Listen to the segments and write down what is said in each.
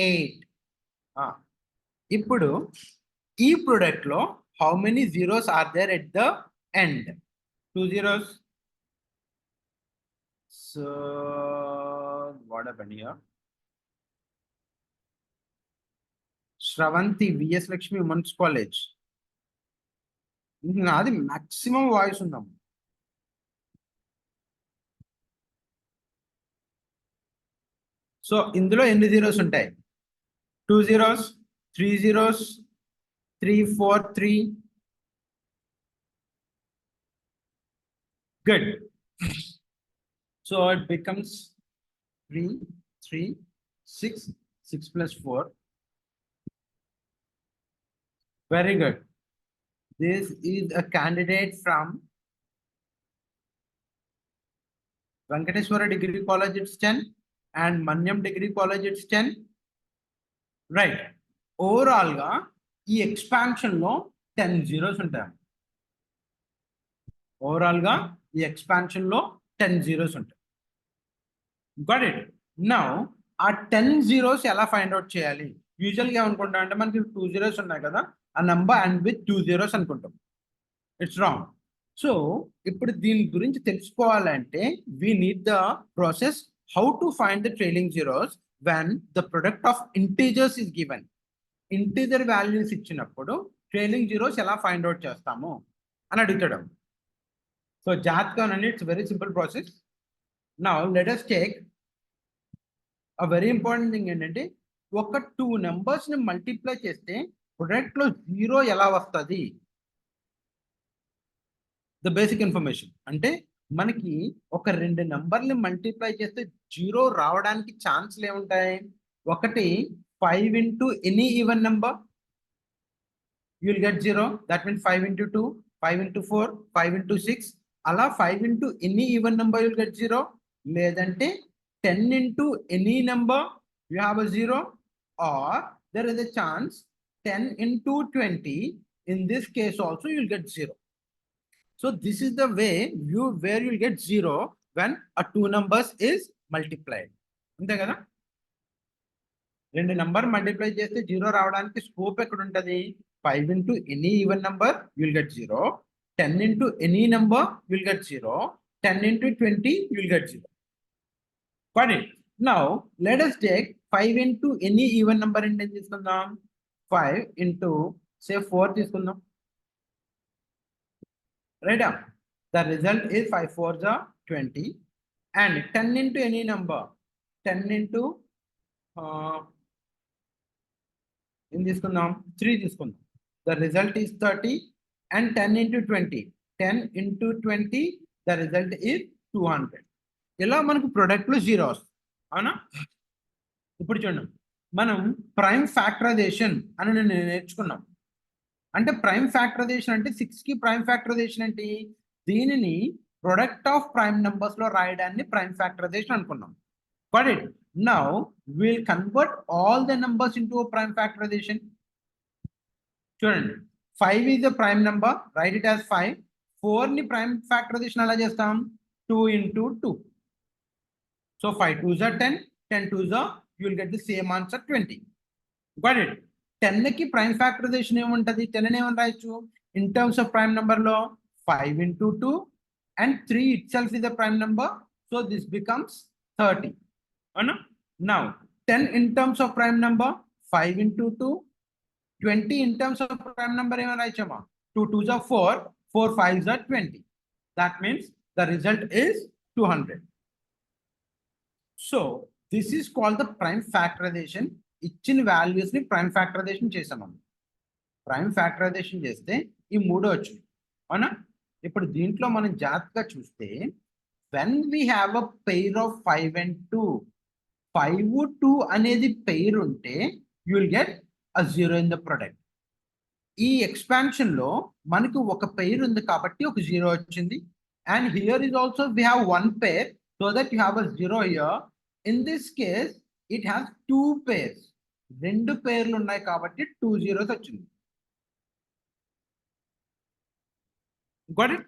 8. ఇప్పుడు ఈ ప్రొడక్ట్ లో how many zeros are there at the end? 2 zeros. So what happened here? Shravanti, VS Lakshmi Women's College. నాది maximum voice ఉందాం. So ఇందులో ఎన్ని zeros ఉంటాయి? 2 zeros, 3 zeros, 3, 4, 3. Good. So it becomes 3, 3, 6, 6 plus 4. Very good. This is a candidate from Venkateswara Degree College, it's 10, and Manyam Degree College, it's 10. Right. Overall ga ee expansion lo 10 zeros ఉంటాయి. Overall ga ee expansion lo 10 zeros ఉంటాయి. Got it? Now ఆ 10 zeros ఎలా find out చేయాలి? Usual గా అనుకుంటా అంటే మనకి 2 zeros ఉన్నాయి కదా, ఆ నంబర్ అండ్ విత్ 2 zeros అనుకుంటాం. It's wrong. సో ఇప్పుడు దీని గురించి తెలుసుకోవాలంటే we need the process how to find the trailing zeros when the product of integers is given. Integer values ఇచ్చినప్పుడు ట్రైలింగ్ జీరోస్ ఎలా ఫైండ్ అవుట్ చేస్తాము అని అడుగుతాడు. సో జాగ్రత్తగా it's very simple process. Now let us take a very important thing ఏంటంటే ఒక 2 numbers ని multiply చేస్తే ప్రొడక్ట్ లో 0 ఎలా వస్తుంది? ద బేసిక్ ఇన్ఫర్మేషన్ అంటే మనకి ఒక 2 నెంబర్ని మల్టిప్లై చేస్తే 0 రావడానికి ఛాన్స్లు ఏముంటాయి? ఒకటి 5 into any even number, you will get 0. That means 5 into 2, 5 into 4, 5 into 6. అలా 5 into any even number you will get 0. లేదంటే 10 into any number you have a 0, or there is a chance 10 into 20. In this case also you will get 0. So this is the way where you will get 0 when a 2 numbers is multiplied. అంతే కదా? 2 number multiply చేస్తే 0 రావడానికి scope ఎక్కడ ఉంటుంది? 5 into any even number you will get 0, 10 into any number you will get 0, 10 into 20 you will get 0. Got it? Now let us take 5 into any even number and then తీసుకుందాం. 5 into say 4 తీసుకుందాం. Right? The result is 5 4s are 20, and 10 into any number, 10 into in తీసుకుందాం 3 తీసుకుందాం. The result is 30, and 10 into 20, 10 into 20, the result is 200. ఇలా మనకు product లో 0 వస్తుంది. అవునా? ఇప్పుడు చూడండి, మనం ప్రైమ్ ఫ్యాక్టరైజేషన్ అని నేను నేర్చుకున్నాం. అంటే ప్రైమ్ ఫ్యాక్టరైజేషన్ అంటే 6 కి ప్రైమ్ ఫ్యాక్టరైజేషన్ ఏంటి? దీనిని ప్రొడక్ట్ ఆఫ్ ప్రైమ్ నంబర్స్ లో రాయడాన్ని ప్రైమ్ ఫ్యాక్టరైజేషన్ అనుకున్నాం. Got it? Now we'll convert all the numbers into a prime factorization. చూడండి, 5 is a prime number, write it as 5. 4 ని prime factorization ఎలా చేస్తాం? 2 into 2. So 5 2s are 10, 10 2s are, you will get the same answer 20. Got it? 10 కి prime factorisation ఏముంటది? 10 ని ఏమని రాయొచ్చు? In terms of prime number లో 5 into 2, and 3 itself is a prime number, so this becomes 30. Now 10 in terms of prime number, 5 into 2, 20 in terms of prime number ఏమని రాయొచ్చమ్మా? 2 2s are 4, 4 5s are 20. That means the result is 200. So this is called the prime factorization. ఇచ్చిన values ని prime factorisation చేసాం. Prime factorisation చేస్తే ఈ 3 వచ్చింది. అవునా? ఇప్పుడు దీంట్లో మనం జాగ్రత్తగా చూస్తే when we have a pair of 5 and 2, 5 2 అనేది పెయిర్ ఉంటే you will get a 0 in the product. ఈ ఎక్స్పాన్షన్ లో మనకు ఒక పెయిర్ ఉంది కాబట్టి ఒక 0 వచ్చింది. And here is also we have one pair, so that you have a 0 here. In this case it has 2 pairs. 2 పేర్లు ఉన్నాయి కాబట్టి 2 zeros వచ్చింది. Got it?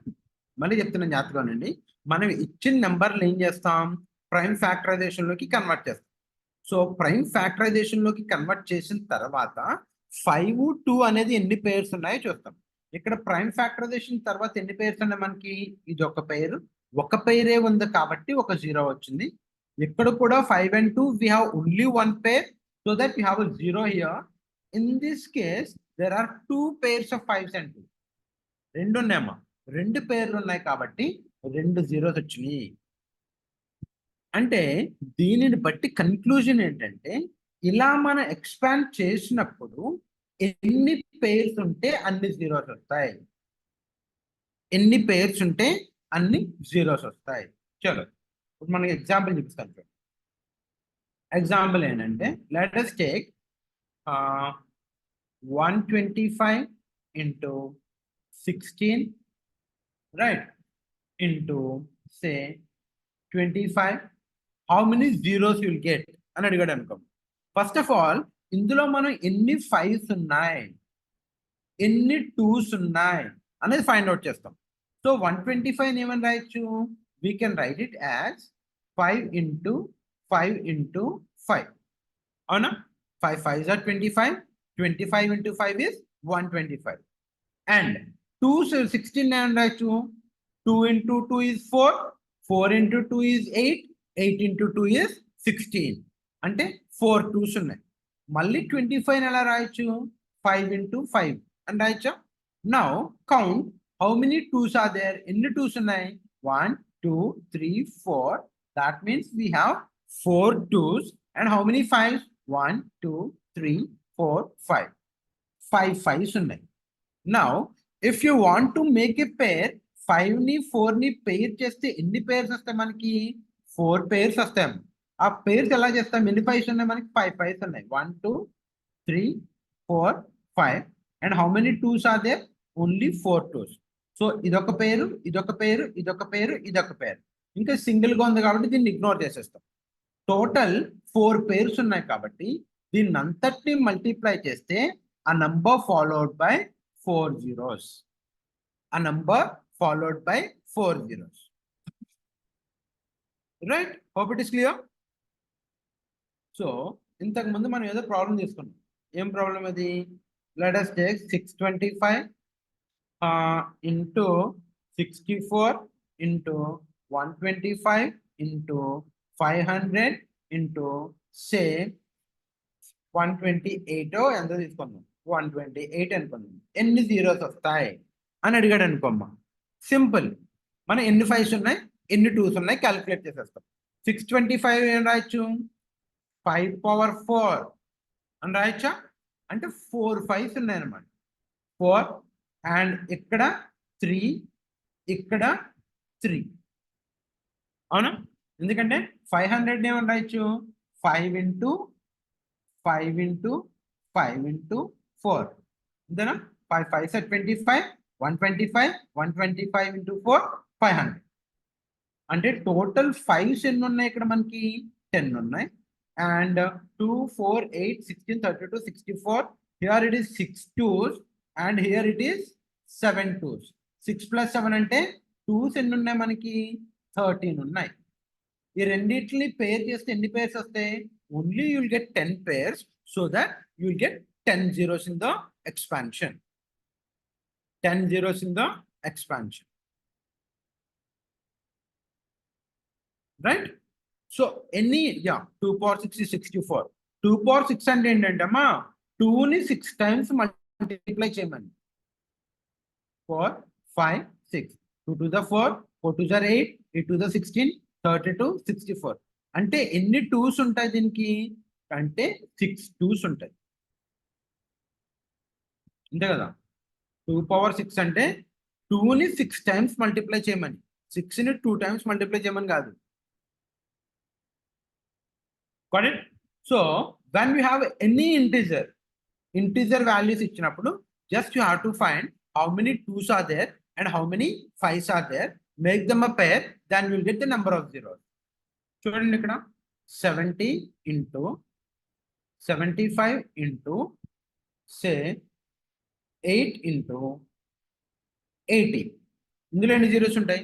మళ్ళీ చెప్తున్నాను జాగ్రత్తగానండి. మనం ఇచ్చిన నెంబర్లు ఏం చేస్తాం? ప్రైమ్ ఫ్యాక్టరైజేషన్ లోకి కన్వర్ట్ చేస్తాం. సో ప్రైమ్ ఫ్యాక్టరైజేషన్ లోకి కన్వర్ట్ చేసిన తర్వాత 5, 2 అనేది ఎన్ని పేర్స్ ఉన్నాయో చూస్తాం. ఇక్కడ ప్రైమ్ ఫ్యాక్టరైజేషన్ తర్వాత ఎన్ని పేర్స్ ఉన్నాయి మనకి? ఇది ఒక పేరు, ఒక పేరే ఉంది కాబట్టి ఒక 0 వచ్చింది. ఇక్కడ కూడా 5 and 2 we have only one pair, so that we have a 0 here. In this case there are 2 pairs of 5s and 2. రెండు ఉన్నాయమ్మా, రెండు పేర్లు ఉన్నాయి కాబట్టి 2 zeros వచ్చినాయి. అంటే దీనిని బట్టి కన్క్లూజన్ ఏంటంటే, ఇలా మనం ఎక్స్పాండ్ చేసినప్పుడు ఎన్ని పేర్స్ ఉంటే అన్ని జీరోస్ వస్తాయి, ఎన్ని పేర్స్ ఉంటే అన్ని జీరోస్ వస్తాయి. చలో ఇప్పుడు మనకి ఎగ్జాంపుల్ చూపిస్తాను. ఎగ్జాంపుల్ ఏంటంటే, let us take 125 into 16, right, into say 25. How many zeros you will get అని అడిగాడు అనుకో. ఫస్ట్ ఆఫ్ ఆల్ ఇందులో మనం ఎన్ని 5s ఉన్నాయి, ఎన్ని 2s ఉన్నాయి అనేది ఫైండ్ అవుట్ చేస్తాం. సో 125 ఏమని రాయొచ్చు? We can write it as 5 into 5 into 5. అవునా? 5 5s are 25. 25 into 5 is 125. And 2 16 ఏమని రాయొచ్చు? 2 into 2 is 4. 4 into 2 is 8. 8 into 2 is 16. అంటే 4 2s ఉన్నాయి. మళ్ళీ 25 ఎలా రాయొచ్చు? 5 into 5 అని రాయొచ్చా? Now count how many 2s are there. ఎన్ని 2s ఉన్నాయి? 1 2 3 4. That means we have 4 2s. And how many 5s? 1 2 3 4 5. 5 5s ఉన్నాయి. Now if you want to make a pair, 5 ని 4 ని పెయిర్ చేస్తే ఎన్ని పేర్స్ వస్తాయి మనకి? 4 పేర్స్ వస్తాయి. ఆ పేర్స్ ఎలా చేస్తాం? ఎన్ని 5s ఉన్నాయి మనకి? 5 5s ఉన్నాయి. 1 2 3 4 5. And how many 2s are there? Only 4 2s. So ఇదొక పేరు, ఇదొక పేరు, ఇదొక పేరు, ఇదొక పేరు. ఇంకా సింగిల్ గా ఉంది కాబట్టి దీన్ని ఇగ్నోర్ చేసేస్తాం. టోటల్ 4 పేర్స్ ఉన్నాయి కాబట్టి దీన్ని అంతటిని మల్టిప్లై చేస్తే a number followed by 4 zeros. A number followed by 4 zeros. Right? Hope it is clear. So ఇంతకు ముందు మనం ఏదో ప్రాబ్లం తీసుకున్నాం. ఏం ప్రాబ్లం అది? Let us take 625 into 64 into 125 into 500 into say 128 ఎంత తీసుకుందాం? 128 అనుకుందాం. ఎన్ని జీరోస్ వస్తాయి అని అడిగాడు అనుకోమ్మా. సింపుల్, మనం ఎన్ని 5s ఉన్నాయి, ఎన్ని 2s ఉన్నాయి క్యాలిక్యులేట్ చేసేస్తాం. 625 ఏం రాయొచ్చు? 5 power 4 అని రాయొచ్చా? అంటే 4 5s ఉన్నాయి అన్నమాట. 4 అండ్ ఇక్కడ 3, ఇక్కడ 3. అవునా? ఎందుకంటే 500 ఏమని రాయొచ్చు? 5 into 5 into 5 into 4. అంతేనా? 5 5s are 25. 125 125 into 4 500. అంటే టోటల్ 5s ఎన్ని ఉన్నాయి ఇక్కడ మనకి? 10 ఉన్నాయి. And 2 4 8 16 32 64. Here it is 6 2s and here it is 7 2s. 6 plus 7 అంటే 2s ఎన్ని ఉన్నాయి మనకి? 13 ఉన్నాయి. ఈ రెండింటిని పేర్ చేస్తే ఎన్ని పేర్స్ వస్తాయి? Only you will get 10 pairs, so that you will get 10 zeros in the expansion. 10 zeros in the expansion. Right? So any 2 power 6 is 64. 2 power 6 అంటే ఏంటంటమ్మా? 2 ని 6 times multiply చేయమని. 4 5 6. 2 to the 4, 4 to the 8, 8 to the 16, 32 64. అంటే ఎన్ని 2s ఉంటాయి దీనికి? అంటే 6 2s ఉంటాయి. అంతే కదా? 2 power 6 అంటే 2 ని 6 times మల్టిప్లై చేయమని, 6 ని 2 times మల్టిప్లై చేయమని కాదు. Got it? So when we have any integer values ఇచ్చినప్పుడు just you have to find how many 2s are there and how many 5s are there, make them a pair, then you will get the number of zeros. చూడండి ఇక్కడ 70 into 75 into say 8 into 80. ఇందులో ఎన్ని zeros ఉంటాయి?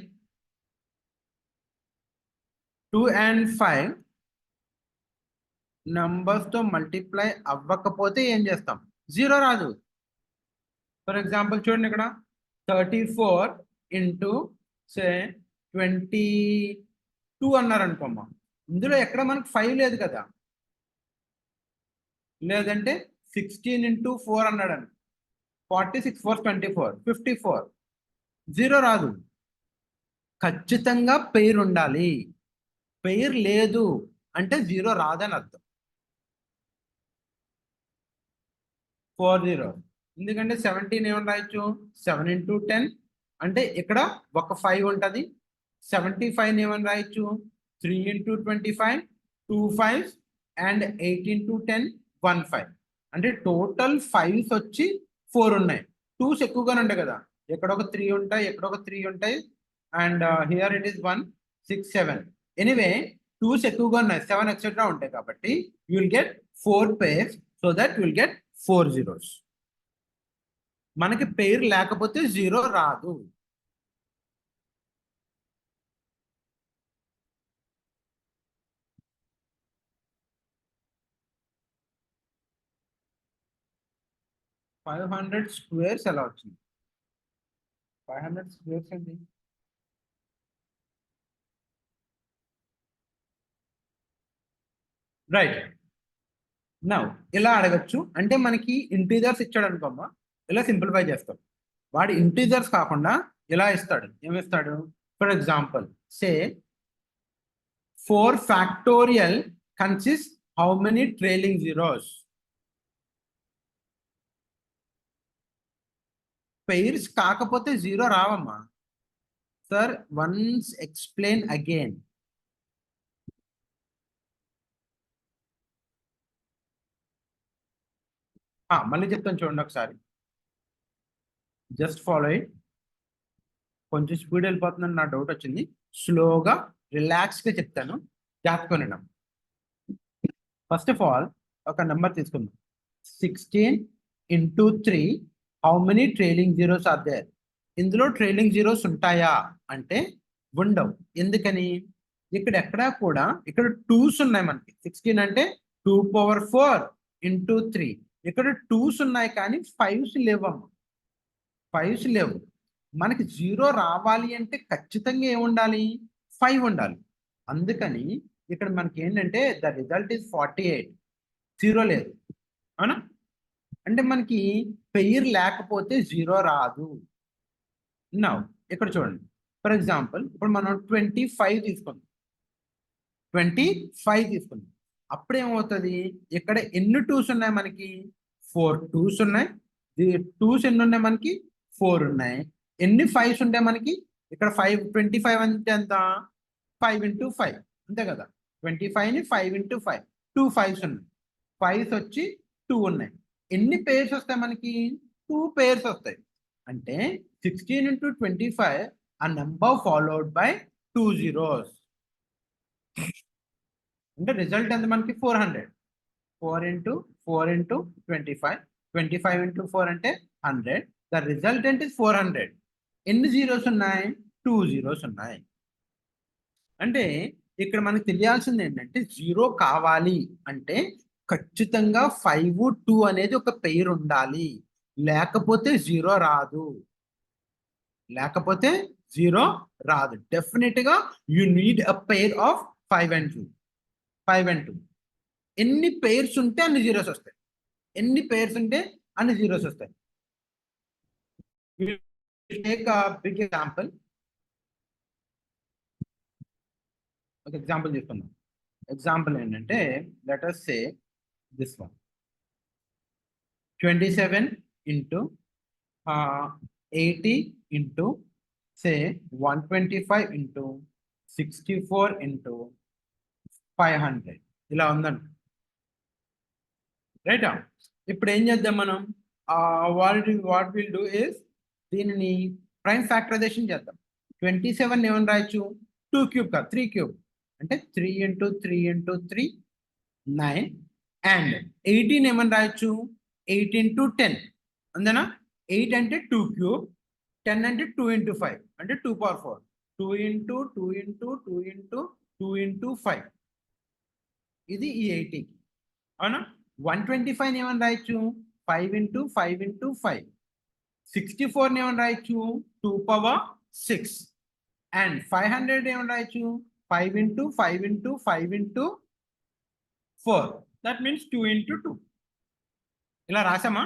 2 and 5 numbers తో multiply అవ్వకపోతే ఏం చేస్తాం? Zero రాదు. ఫర్ ఎగ్జాంపుల్ చూడండి, ఇక్కడ 34 ఇంటూ సే 22 అన్నారు అనుకోమ్మా. ఇందులో ఎక్కడ మనకు 5 లేదు కదా. లేదంటే 16 ఇంటూ 4 అన్నాడు, 46 4 24 54. జీరో రాదు. ఖచ్చితంగా పెయిర్ ఉండాలి. పెయిర్ లేదు అంటే జీరో రాదని అర్థం. 40. ఎందుకంటే 17 ఏమని రాయొచ్చు? 7 ఇంటూ 10 అంటే ఇక్కడ ఒక 5 ఉంటుంది. 75 ఏమని రాయొచ్చు? 3 ఇంటూ 25 2 5 అండ్ 8 ఇంటూ 10 1 5. అంటే టోటల్ 5s వచ్చి 4 ఉన్నాయి. 2s ఎక్కువగానే ఉంటాయి కదా, ఎక్కడ ఒక 3 ఉంటాయి, ఎక్కడ ఒక 3 ఉంటాయి. And here it is 1 6 7. Anyway 2s ఎక్కువగా ఉన్నాయి, 7 ఎక్సెట్రా ఉంటాయి. కాబట్టి you will get 4 pairs, so that you will get 4 zeros. మనకి పేరు లేకపోతే జీరో రాదు. $500 స్క్వేర్స్ ఎలా వచ్చింది? 500 స్క్వేర్స్ అండి. రైట్. నౌ ఇలా అడగచ్చు అంటే మనకి ఇంటీజర్స్ ఇచ్చాడు అనుకోమ్మా, ఇలా సింప్లిఫై చేస్తాం. వాడు ఇంటీజర్స్ కాకుండా ఇలా ఇస్తాడు. ఏమిస్తాడు? For example say 4 factorial consist how many trailing zeros? Pairs కాకపోతే జీరో రావమ్మా. Sir once explain again. మళ్ళీ చెప్తాను చూడండి ఒకసారి, జస్ట్ ఫాలో ఇట్. కొంచెం స్పీడ్ వెళ్ళిపోతుందని నా డౌట్ వచ్చింది. స్లోగా రిలాక్స్గా చెప్తాను, జాగ్రత్తగా వినడం. ఫస్ట్ ఆఫ్ ఆల్ ఒక నెంబర్ తీసుకుందాం. 16 into 3 how many trailing zeros are there? ఇందులో ట్రైలింగ్ జీరోస్ ఉంటాయా అంటే ఉండవు. ఎందుకని? ఇక్కడ ఎక్కడా కూడా ఇక్కడ 2s ఉన్నాయి మనకి. 16 అంటే 2⁴ ఇంటూ 3. ఇక్కడ 2s ఉన్నాయి కానీ 5s లేవమ్మా. 5s లేవు. మనకి జీరో రావాలి అంటే ఖచ్చితంగా ఏముండాలి? 5 ఉండాలి. అందుకని ఇక్కడ మనకి ఏంటంటే ద రిజల్ట్ ఈస్ 48. జీరో లేదు, అవునా? అంటే మనకి పెయిర్ లేకపోతే జీరో రాదు. నా ఇక్కడ చూడండి, ఫర్ ఎగ్జాంపుల్ ఇప్పుడు మనం 25 తీసుకుందాం. 25 తీసుకుందాం. అప్పుడు ఏమవుతుంది? ఇక్కడ ఎన్ని 2s ఉన్నాయి మనకి? 4 2s ఉన్నాయి. 2s ఎన్ని ఉన్నాయి మనకి? 4 ఉన్నాయి. ఎన్ని 5s ఉంటాయి మనకి? ఇక్కడ 5 25 అంటే ఎంత? 5 ఇంటూ 5 అంతే కదా. 25ని 5 ఇంటూ 5 2 5s ఉన్నాయి. 5s వచ్చి 2 ఉన్నాయి. ఎన్ని పేర్స్ వస్తాయి మనకి? 2 పేర్స్ వస్తాయి. అంటే 16 ఇంటూ 25 ఆ నెంబర్ ఫాలోడ్ బై 2 zeros. అంటే రిజల్ట్ ఎంత మనకి? 400. 4 ఇంటూ 4 ఇంటూ 25 25 ఇంటూ 4 అంటే 100. ద రిజల్ట్ అంటే 400. ఎన్ని జీరోస్ ఉన్నాయి? 2 zeros ఉన్నాయి. అంటే ఇక్కడ మనకు తెలియాల్సింది ఏంటంటే జీరో కావాలి అంటే ఖచ్చితంగా 5 2 అనేది ఒక పెయిర్ ఉండాలి. లేకపోతే జీరో రాదు. లేకపోతే జీరో రాదు. డెఫినెట్ గా you need a pair of 5 and 2. 5 and 2. ఎన్ని పెయిర్స్ ఉంటే అన్ని జీరోస్ వస్తాయి. ఎన్ని పెయిర్స్ ఉంటే అన్ని జీరోస్ వస్తాయి. Take big example. ఒక ఎగ్జాంపుల్ తీసుకుందాం. ఎగ్జాంపుల్ ఏంటంటే let us say this one 27 into 80 into say 125 into 64 into 500 ఇలా ఉందండి. రైటా? ఇప్పుడు ఏం చేద్దాం మనం? వాట్ విల్ డూ ఇస్ దీనిని ప్రైమ్ ఫ్యాక్టరైజేషన్ చేద్దాం. 27 ఏమని రాయొచ్చు? 2 క్యూబ్ కాదు 3 క్యూబ్. అంటే 3 ఇంటూ 3 ఇంటూ 3 9. అండ్ 18 ఏమని రాయొచ్చు? 8 ఇంటూ 10 అంతేనా? 8 అంటే 2 క్యూబ్, 10 అంటే 2 ఇంటూ 5 అంటే 2⁴. 2 ఇంటూ 2 ఇంటూ 2 ఇంటూ 2 ఇంటూ 5. ఇది ఈ 80కి. అవునా 125 ఏమని రాయొచ్చు 5 ఇంటూ 5 ఇంటూ 5 64 ఏమని రాయొచ్చు 2 పవర్ 6 అండ్ 500 ఏమని రాయొచ్చు 5 into 5 into 5 into 4 that means 2 into 2 ఇలా రాసామా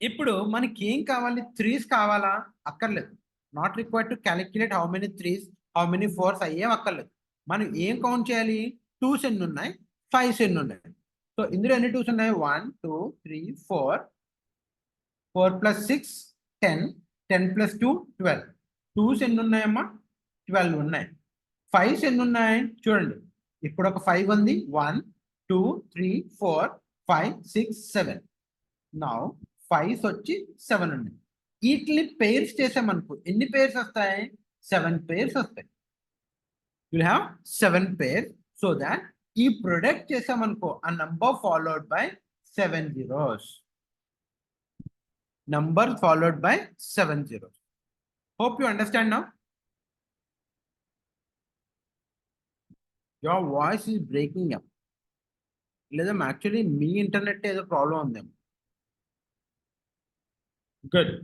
ఇప్పుడు మనకి ఏం కావాలి త్రీస్ కావాలా అక్కర్లేదు not required to calculate how many threes how many fours అయ్యేం అక్కర్లేదు మనం ఏం కౌంట్ చేయాలి టూస్ ఎన్ని ఉన్నాయి ఫైవ్స్ ఎన్ని ఉన్నాయి సో ఇందులో ఎన్ని టూస్ ఉన్నాయి 1 2 3 4 4 ప్లస్ 6 10 10 ప్లస్ 2 12 టూస్ ఎన్ని ఉన్నాయమ్మా 12 ఉన్నాయి ఫైవ్స్ ఎన్ని ఉన్నాయి చూడండి ఇప్పుడు ఒక 5 ఉంది 1 2 3 4 5 6 7 నౌ ఫైవ్స్ వచ్చి 7 ఉన్నాయి వీటిని పేర్స్ చేసామనుకో ఎన్ని పేర్స్ వస్తాయి 7 పేర్స్ వస్తాయి you have 7 pair so that ఈ ప్రొడక్ట్ చేసామనుకో ఆ number followed by 7 zeros number followed by 7 zeros hope you understand now your voice is breaking up లేదా యాక్చువల్లీ మీ ఇంటర్నెట్ ఏదో ప్రాబ్లం ఉందేమో గుడ్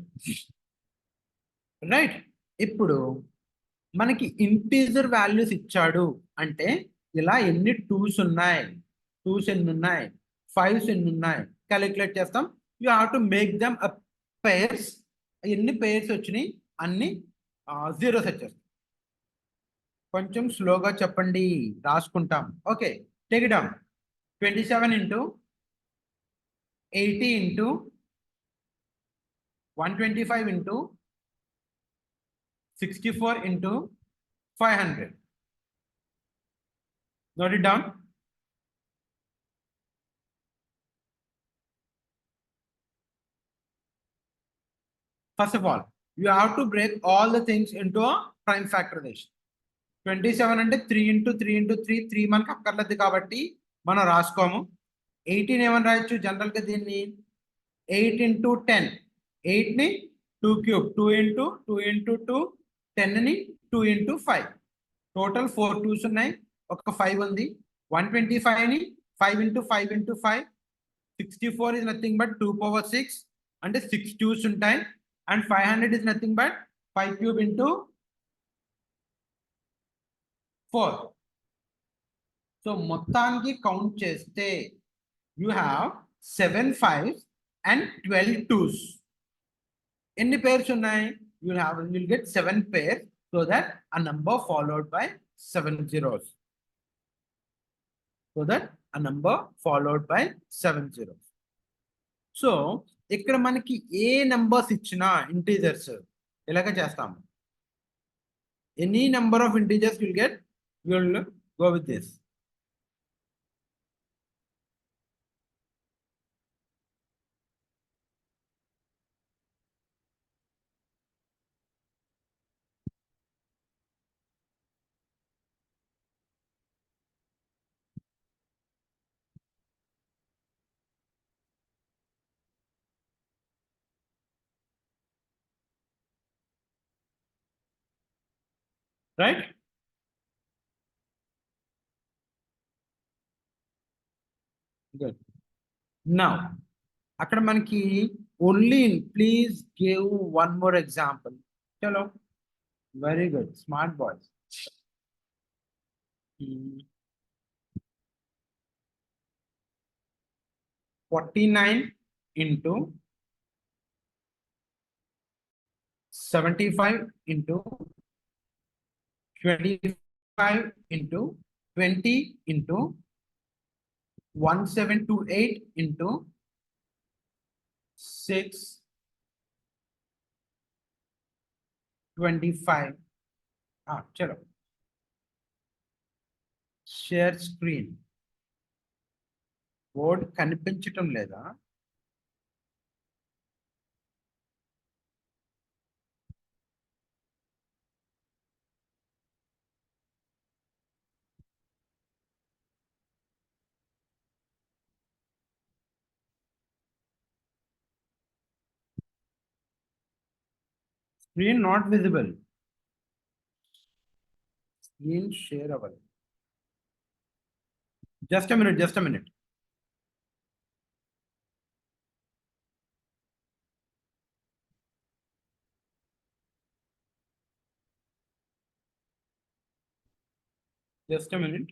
రైట్ ఇప్పుడు మనకి ఇంటీజర్ వాల్యూస్ ఇచ్చాడు అంటే ఇలా ఎన్ని టూస్ ఉన్నాయి టూస్ ఎన్ని ఉన్నాయి ఫైవ్స్ ఎన్ని ఉన్నాయి క్యాలిక్యులేట్ చేస్తాం you have to make them a pairs ఎన్ని పేర్స్ వచ్చినాయి అన్ని జీరోస్ వచ్చేస్తాయి కొంచెం స్లోగా చెప్పండి రాసుకుంటాం okay take it down 27 into 80 into 125 into 64 into 500. Note it down. First of all, you have to break all the things into a prime factorization. 27 అంటే 3 into 3 into 3 3 మనకు అక్కర్లేదు కాబట్టి మనం రాసుకోము 18 ఏమని రాయొచ్చు జనరల్గా దీన్ని 8 into 10 8ని 2 cube 2 into 2 into 2 10ని 2 into 5 total 4 2s ఉన్నాయి ఒక 5 ఉంది 125ని 5 into 5 into 5 64 is nothing but 2 power 6 అంటే 6 2s ఉంటాయి and 500 is nothing but 5 cube into 4 so మొత్తానికి కౌంట్ చేస్తే you have 7 5s and 12 2s ఎన్ని pairs ఉన్నాయి you'll get 7 pairs so that a number followed by 7 zeros so that a number followed by 7 zeros so ఇక్కడ మనకి ఏ numbers ఇచ్చినా integers ఇలాగ చేస్తాము any number of integers will get will go with this right good now అక్కడ మనకి only please give one more example చలో very good smart boys 49 into 75 into 25 into 20 into 1728 into 6 25 చలో షేర్ స్క్రీన్ బోర్డ్ కనిపించటం లేదా screen not visible screen share అవ్వాలి just a minute Just a minute.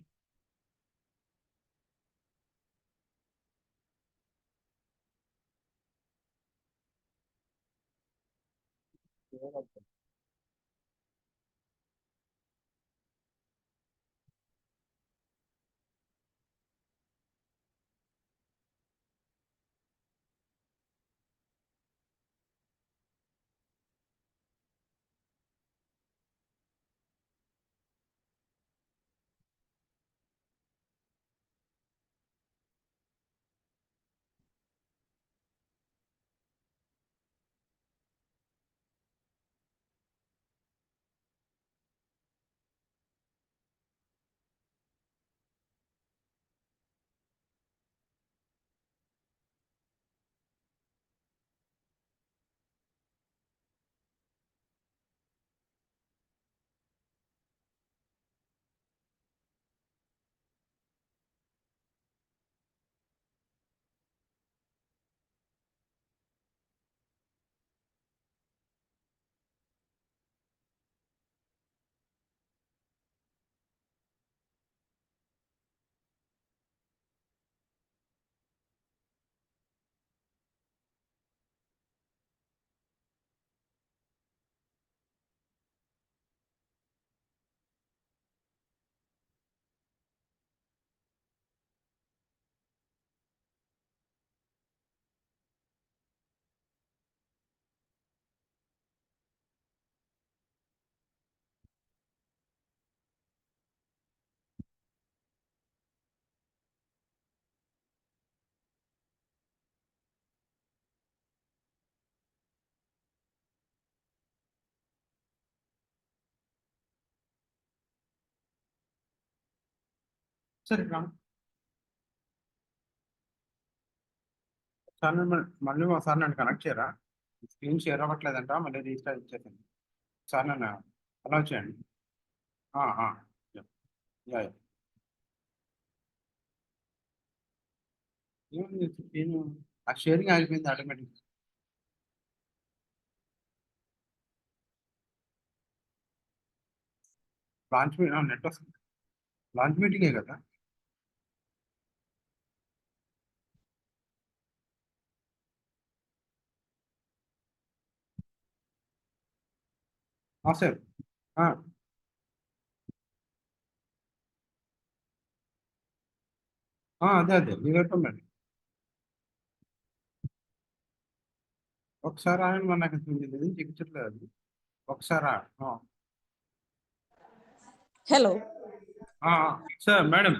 సరే రా. Sir మళ్ళీ ఒకసారి నన్ను కనెక్ట్ చేయరా? స్క్రీన్ షేర్ అవ్వట్లేదంట, మళ్ళీ రీస్టార్ట్ ఇచ్చేసాను. సార్ నన్ను అలౌ చేయండి. ఆ, ఆ, యా, యా, యా. ఏముంది స్క్రీన్, ఆ షేరింగ్ ఆగిపోయింది ఆటోమేటిక్. లాంచ్ నెట్ వస్తుంది. లాంచ్ మీటింగే కదా. సార్. అదే అదే మీరు చెప్పండి. ఒకసారి ఆయన మన నాకు ఇది చూపించట్లేదు. ఒకసారి హలో సార్ మేడం,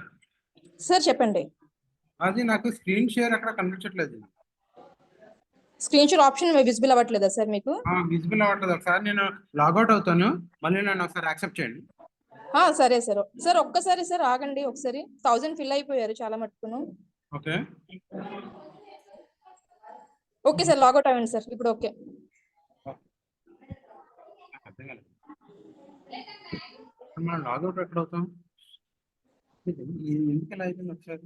సార్ చెప్పండి. అది నాకు స్క్రీన్ షేర్ అక్కడ కనిపించట్లేదు. స్క్రీన్ షాట్ ఆప్షన్ విజిబుల్ అవ్వట్లేదా సార్ మీకు? విజిబుల్ అవ్వట్లేదు. ఒకసారి నేను లాగౌట్ అవుతాను, మళ్ళీ నన్ను ఒకసారి యాక్సెప్ట్ చేయండి. సరే సార్. సార్ ఒక్కసారి సార్ ఆగండి, ఒకసారి 1000 ఫిల్ అయిపోయారు చాలా మట్టుకును. ఓకే ఓకే సార్, లాగౌట్ అవ్వండి సార్ ఇప్పుడు. ఓకే మనం లాగౌట్ ఎక్కడ అవుతాం? ఎందుకు ఎలా అయిపోయింది ఒకసారి?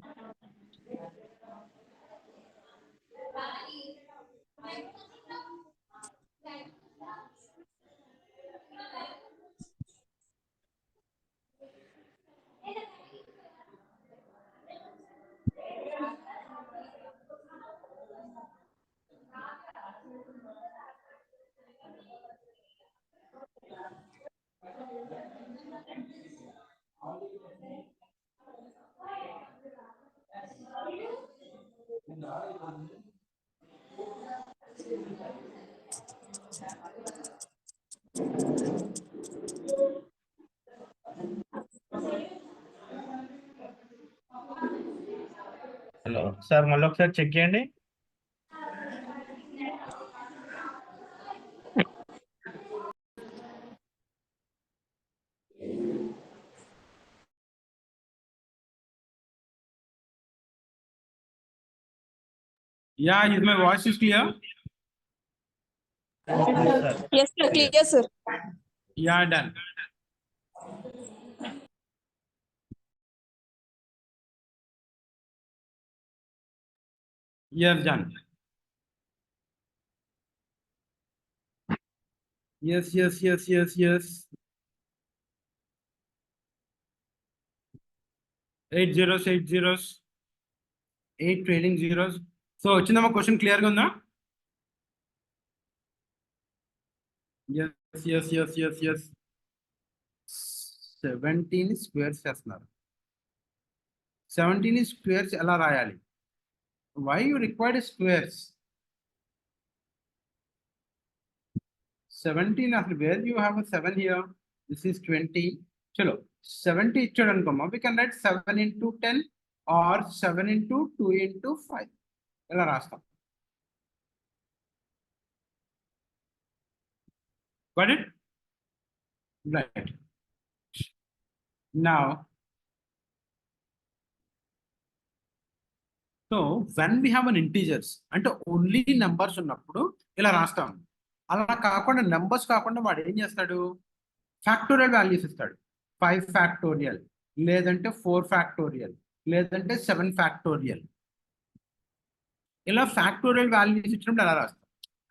హలో సార్, మళ్ళీ ఒకసారి చెక్ చేయండి. Yeah, is my voice is clear? yes sir, clear sir. Yeah, done. Yes, done. Yes. 8 zeros, 8 zeros, 8 trailing zeros. So వచ్చిందమ్మా క్వశ్చన్ క్లియర్గా ఉందా? ఎస్ 17 స్క్వేర్స్ చేస్తున్నారు. 17 స్క్వేర్స్ ఎలా రాయాలి? Why you required squares? 17 అసలు where you have 7 here, this is 20. చలో 70 ఇచ్చాడు అనుకోమా, we can write 7 into 10 or 7 into 2 into 5 ఇలా రాస్తాం. Got it? Right. Now, so when we have an integers అంటే ఓన్లీ నెంబర్స్ ఉన్నప్పుడు ఇలా రాస్తాం. అలా కాకుండా నెంబర్స్ కాకుండా వాడు ఏం చేస్తాడు, ఫ్యాక్టోరియల్ వాల్యూస్ ఇస్తాడు. 5 ఫ్యాక్టోరియల్, లేదంటే 4 ఫ్యాక్టోరియల్, లేదంటే 7 ఫ్యాక్టోరియల్. ఇలా ఫ్యాక్టోరియల్ వాల్యూస్ ఇచ్చినప్పుడు ఎలా రాస్తాం?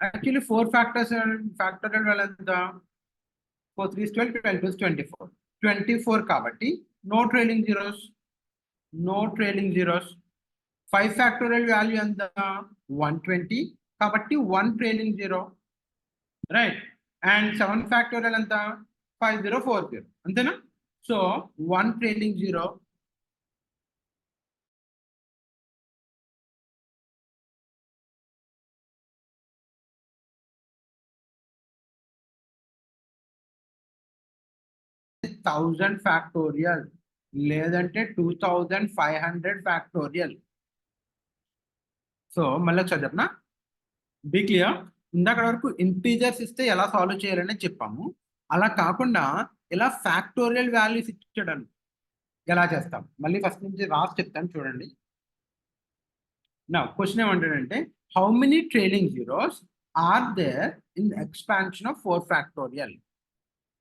యాక్చువల్లీ 4 ఫ్యాక్టోరియల్ వాల్యూ ఎంత? 4 3 12, 12 2 24. 24 కాబట్టి no trailing zeros, no trailing zeros. 5 factorial value ఎంత? 120 కాబట్టి 1 trailing zero, right. And 7 factorial ఎంత? 5040, అంతేనా? So 1 trailing zero. Thousand factorial, లేదంటే 2500 ఫ్యాక్టోరియల్. సో మళ్ళీ ఒకసారి చెప్పనా, బీ క్లియర్. ఇందాక వరకు ఇంటీజర్స్ ఇస్తే ఎలా సాల్వ్ చేయాలని చెప్పాము. అలా కాకుండా ఇలా ఫ్యాక్టోరియల్ వాల్యూస్ ఇచ్చాడని ఎలా చేస్తాం? మళ్ళీ ఫస్ట్ నుంచి రాసి చెప్తాను చూడండి. నా క్వశ్చన్ ఏమంటాడంటే, how many trailing zeros are there in expansion of 4 factorial?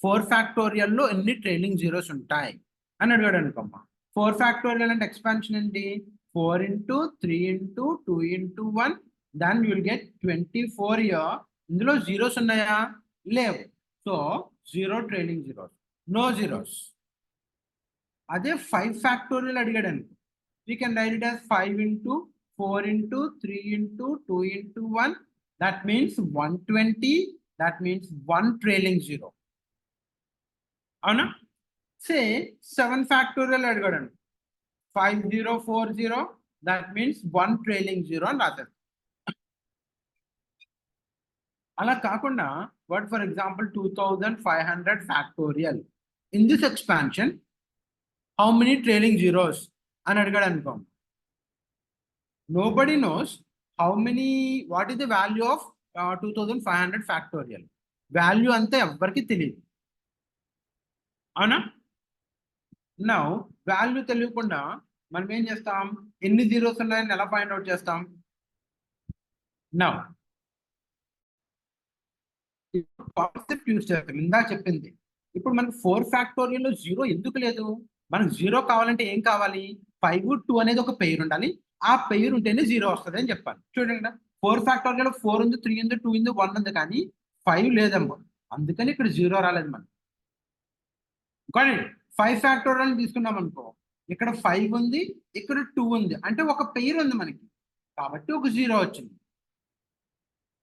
4 ఫ్యాక్టోరియల్లో ఎన్ని ట్రైలింగ్ జీరోస్ ఉంటాయి అని అడిగాడు అనుకోమ్మా. 4 ఫ్యాక్టోరియల్ అంటే ఎక్స్పాన్షన్ ఏంటి? 4 into 3 into 2 into 1, then you will get 24 here. ఇందులో జీరోస్ ఉన్నాయా? లేవు. So 0 trailing zeros, no zeros. అదే 5 ఫ్యాక్టోరియల్ అడిగాడు అనుకో, we can write it as 5 into 4 into 3 into 2 into 1, that means 120, that means 1 trailing zero. అవునా? సే 7 factorial అడిగాడు, 5040, that means 1 trailing zero అని రాశారు. అలా కాకుండా what for example 2500 factorial, in this expansion how many trailing zeros అని అడిగాడు అనుకో, nobody knows how many, what is the value of 2500 factorial. Value అంతా ఎవ్వరికి తెలియదు, అవునా? నౌ వాల్యూ తెలియకుండా మనం ఏం చేస్తాం, ఎన్ని జీరోస్ ఉన్నాయని ఎలా ఫైండ్ అవుట్ చేస్తాం? నౌ కాన్సెప్ట్ యూజ్ చేస్తాం, ఇందా చెప్పింది. ఇప్పుడు మనకు 4 ఫ్యాక్టోరియల్లో 0 ఎందుకు లేదు? మనకు 0 కావాలంటే ఏం కావాలి? 5 2 అనేది ఒక పెయిర్ ఉండాలి, ఆ పెయిర్ ఉంటేనే 0 వస్తుంది అని చెప్పాలి. చూడండి, 4 ఫ్యాక్టోరియల్ 4 ఉంది, 3 ఉంది, 2 ఉంది, 1 ఉంది, కానీ 5 లేదమ్మా. అందుకని ఇక్కడ 0 రాలేదు మనకి. కానీ 5 ఫ్యాక్టోరియల్ తీసుకున్నాం అనుకో, ఇక్కడ 5 ఉంది, ఇక్కడ 2 ఉంది, అంటే ఒక పెయిర్ ఉంది మనకి, కాబట్టి ఒక 0 వచ్చింది,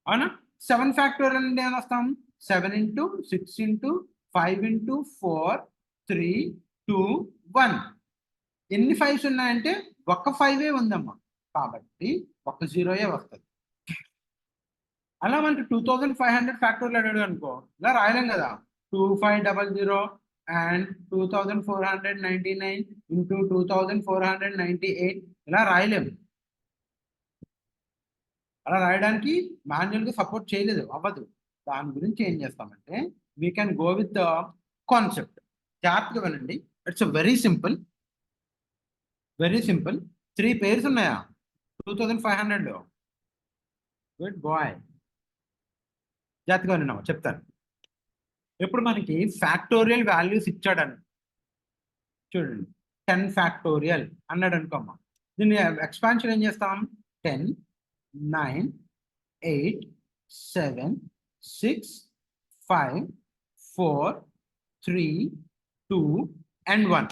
అవునా? 7 ఫ్యాక్టోరియల్ అంటే ఏమైనా వస్తాం? 7 into 6 into 5 into 4 3 2 1. ఎన్ని 5s ఉన్నాయంటే ఒక 5 ఉందమ్మా, కాబట్టి ఒక 0 వస్తుంది. అలా మనకి 2500 ఫ్యాక్టోరియల్ అడిగాడు అనుకో, ఇలా రాయలేం కదా. 2500 and 2499 into 2498 ఇలా రాయలేము. అలా రాయడానికి మాన్యువల్గా సపోర్ట్ చేయలేదు, అవ్వదు. దాని గురించి ఏం చేస్తామంటే, we can go with the concept. జాగ్రత్తగా వినండి, it's very simple, very simple. 3 pairs ఉన్నాయా 2500లో? గుడ్ బాయ్, జాగ్రత్తగా విన్నాము చెప్తాను. ఇప్పుడు మనకి ఫ్యాక్టోరియల్ వాల్యూస్ ఇచ్చాడని చూడండి, 10 ఫ్యాక్టోరియల్ అన్నాడు అనుకోమ్మా. దీన్ని ఎక్స్పాన్షన్ ఏం చేస్తాం? 10 9 8 7 6 5 4 3 2 and 1.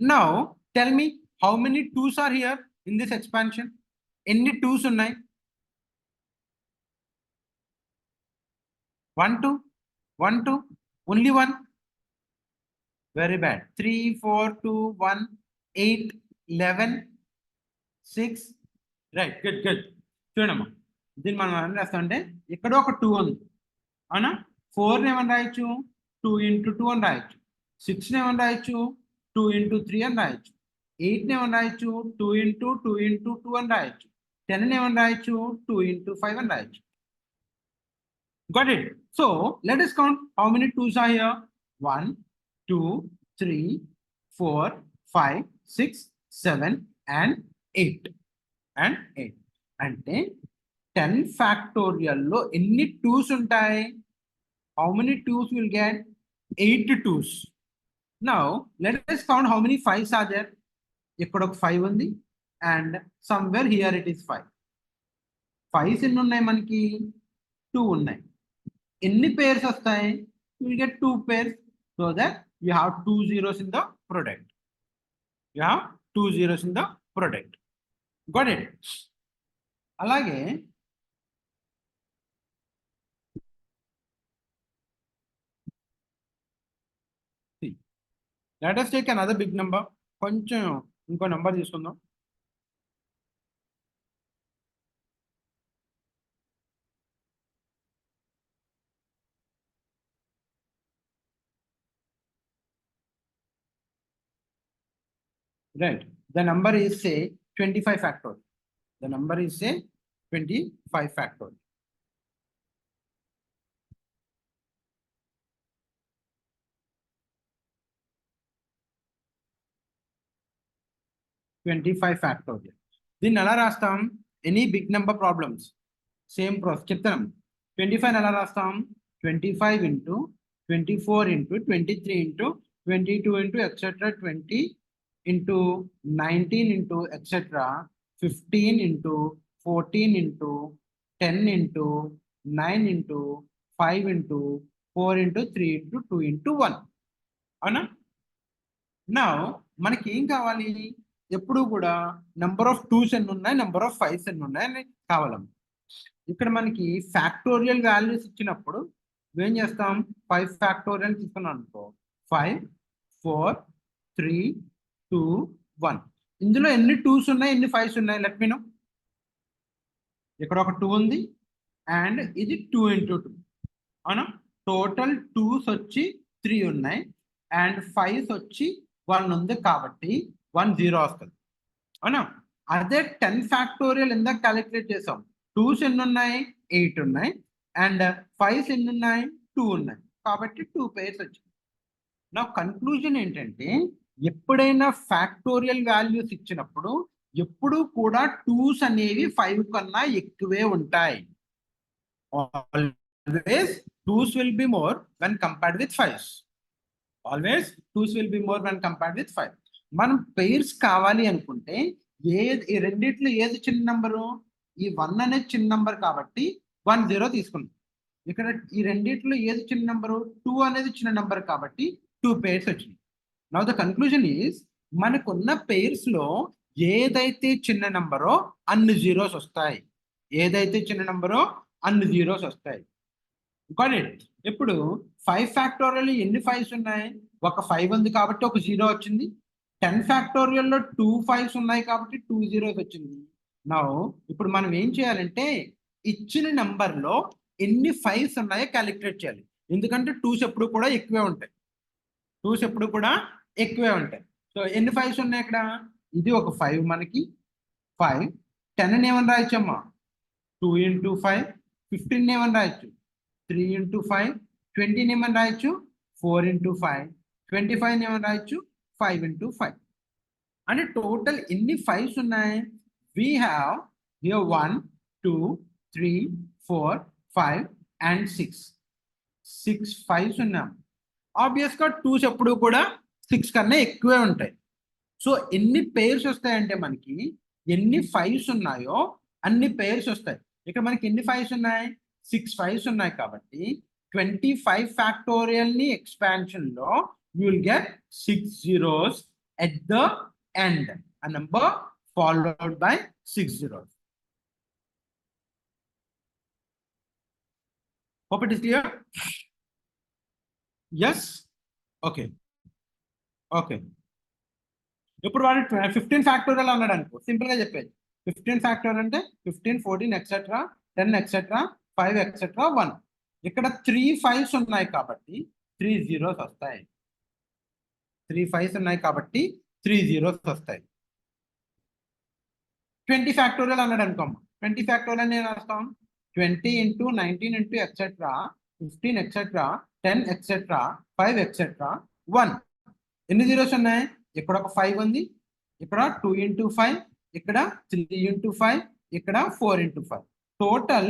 Now tell me, how many twos are here in this expansion? ఎన్ని టూస్ ఉన్నాయి? 1 2 1 2 only 1. Very bad. 3 4 2 1 8 11 6. Right, good good. చూడమ్మా, దీన్ని మనం ఏం రాస్తామంటే ఇక్కడ ఒక 2 ఉంది అవునా. 4 ఏమని రాయొచ్చు? 2 into 2 అని రాయొచ్చు. 6 ఏమని రాయొచ్చు? 2 into 3 అని రాయొచ్చు. 8 ఏమని రాయొచ్చు? 2 into 2 into 2 అని రాయొచ్చు. 10 ఏమని రాయొచ్చు? 2 into 5 అని రాయొచ్చు. Got it? So let us count how many twos are here. 1 2 3 4 5 6 7 and 8 and 8. అంటే 10 factorial లో ఎన్ని twos ఉంటాయి? How many twos will get? 8 twos. Now let us count how many 5s are there. ఇక్కడ ఒక 5 ఉంది and somewhere here it is 5. 5s ఎన్ని ఉన్నాయి మనకి? 2 ఉన్నాయి. ఎన్ని pairs వస్తాయి? You will get 2 pairs, so that you have 2 zeros in the product. You have 2 zeros in the product. Got it? అలాగే let us take another big number. కొంచెం ఇంకో number తీసుకుందాం. Right. The number is say 25 factorial. The number is say 25 factorial. దీన్ని ఎలా రాస్తాం? Any big number problems same process చెప్తాం. 25 ఎలా రాస్తాం? 25 into 24 into 23 into 22 into etc. 20 into 19 into etc. 15 into 14 into 10 into 9 into 5 into 4 into 3 into 2 into 1. అవునా? నా మనకి ఏం కావాలి? ఎప్పుడు కూడా నెంబర్ ఆఫ్ 2s ఎన్ని ఉన్నాయి, నెంబర్ ఆఫ్ 5s ఎన్ని ఉన్నాయి అని కావాలమ్మ. ఇక్కడ మనకి ఫ్యాక్టోరియల్ వాల్యూస్ ఇచ్చినప్పుడు ఏం చేస్తాం? 5 ఫ్యాక్టోరియల్ తీసుకున్నాం అనుకో, 5 4 3 2 1. ఇందులో ఎన్ని 2s ఉన్నాయి, ఎన్ని 5s ఉన్నాయి? Let me know. ఇక్కడ ఒక 2 ఉంది అండ్ ఇది 2 into 2 అవునా. టోటల్ 2s వచ్చి 3 ఉన్నాయి అండ్ 5s వచ్చి 1 ఉంది కాబట్టి 1 0 వస్తుంది అవునా. అదే 10 ఫ్యాక్టోరియల్ ఇందాక క్యాలిక్యులేట్ చేసాం. 2s ఎన్ని ఉన్నాయి? 8 ఉన్నాయి అండ్ 5s ఎన్ని ఉన్నాయి? 2 ఉన్నాయి కాబట్టి 2 pairs వచ్చింది. నా కన్క్లూజన్ ఏంటంటే ఎప్పుడైనా ఫ్యాక్టోరియల్ వాల్యూస్ ఇచ్చినప్పుడు ఎప్పుడు కూడా 2s అనేవి 5 కన్నా ఎక్కువే ఉంటాయి. Always 2s will be more when compared with 5s. Always 2s will be more when compared with 5. మనం pairs కావాలి అనుకుంటే ఈ రెండిట్లో ఏది చిన్న నంబరు? ఈ 1 అనేది చిన్న నంబర్ కాబట్టి 1 0 తీసుకున్నాం. ఇక్కడ ఈ రెండిట్లో ఏది చిన్న నంబరు? 2 అనేది చిన్న నంబర్ కాబట్టి 2 pairs వచ్చింది. నౌ ద కన్క్లూజన్ ఈస్ మనకున్న pairs లో ఏదైతే చిన్న నంబరో అన్ని జీరోస్ వస్తాయి. ఏదైతే చిన్న నంబరో అన్ని జీరోస్ వస్తాయి. Got it? ఇప్పుడు 5 ఫ్యాక్టోరియల్ ఎన్ని 5s ఉన్నాయి? ఒక 5 ఉంది కాబట్టి ఒక 0 వచ్చింది. 10 ఫ్యాక్టోరియల్లో 2 5s ఉన్నాయి కాబట్టి 2 zeros వచ్చింది. నౌ ఇప్పుడు మనం ఏం చేయాలంటే ఇచ్చిన నంబర్లో ఎన్ని 5s ఉన్నాయో క్యాలిక్యులేట్ చేయాలి. ఎందుకంటే 2s ఎప్పుడు కూడా ఎక్కువే ఉంటాయి. 2s ఎప్పుడు కూడా ఎక్కువే ఉంటాయి. సో ఎన్ని 5s ఉన్నాయి ఇక్కడ? ఇది ఒక 5 మనకి 5. 10 ఏమని రాయొచ్చమ్మా? 2 into 5. 15 ఏమని రాయొచ్చు? 3 into 5. 20 ఏమని రాయొచ్చు? 4 into 5. 25 ఏమని రాయొచ్చు? 5 into 5. అంటే టోటల్ ఎన్ని 5s ఉన్నాయి? We have here 1 2 3 4 5 and 6. 6 5s ఉన్నాం. ఆబ్వియస్గా 2s ఎప్పుడు కూడా 6 కన్నా ఎక్కువే ఉంటాయి. సో ఎన్ని pairs వస్తాయంటే మనకి ఎన్ని 5s ఉన్నాయో అన్ని pairs వస్తాయి. ఇక్కడ మనకి ఎన్ని 5s ఉన్నాయి? 6 5s ఉన్నాయి కాబట్టి 25 ఫ్యాక్టోరియల్ ని ఎక్స్పాన్షన్ లో you will get 6 zeros at the end. a number followed by 6 zeros. Hope it is clear. Yes. Okay. Okay. ఇప్పుడు వాడు 15 ఫ్యాక్టోరియల్ అన్నాడు అనుకో, సింపుల్ గా చెప్పేది 15 ఫ్యాక్టోరియల్ అంటే 15, 14 ఎక్సెట్రా 10 ఎక్సెట్రా 5 ఎక్సెట్రా 1. ఇక్కడ 3 5s ఉన్నాయి కాబట్టి 3 zeros వస్తాయి. 3 5s ఉన్నాయి కాబట్టి 3 zeros వస్తాయి. 20 ఫ్యాక్టోరియల్ అన్నాడు అనుకోమ్మా, 20 ఫ్యాక్టోరియల్ నేను రాస్తాం 20 into 19 into etcetera 15 etcetera 10 etcetera 5 etcetera 1. ఎన్ని జీరోస్ ఉన్నాయి? ఇక్కడ ఒక 5 ఉంది, ఇక్కడ 2 into 5, ఇక్కడ 3 into 5, ఇక్కడ 4 into 5. Total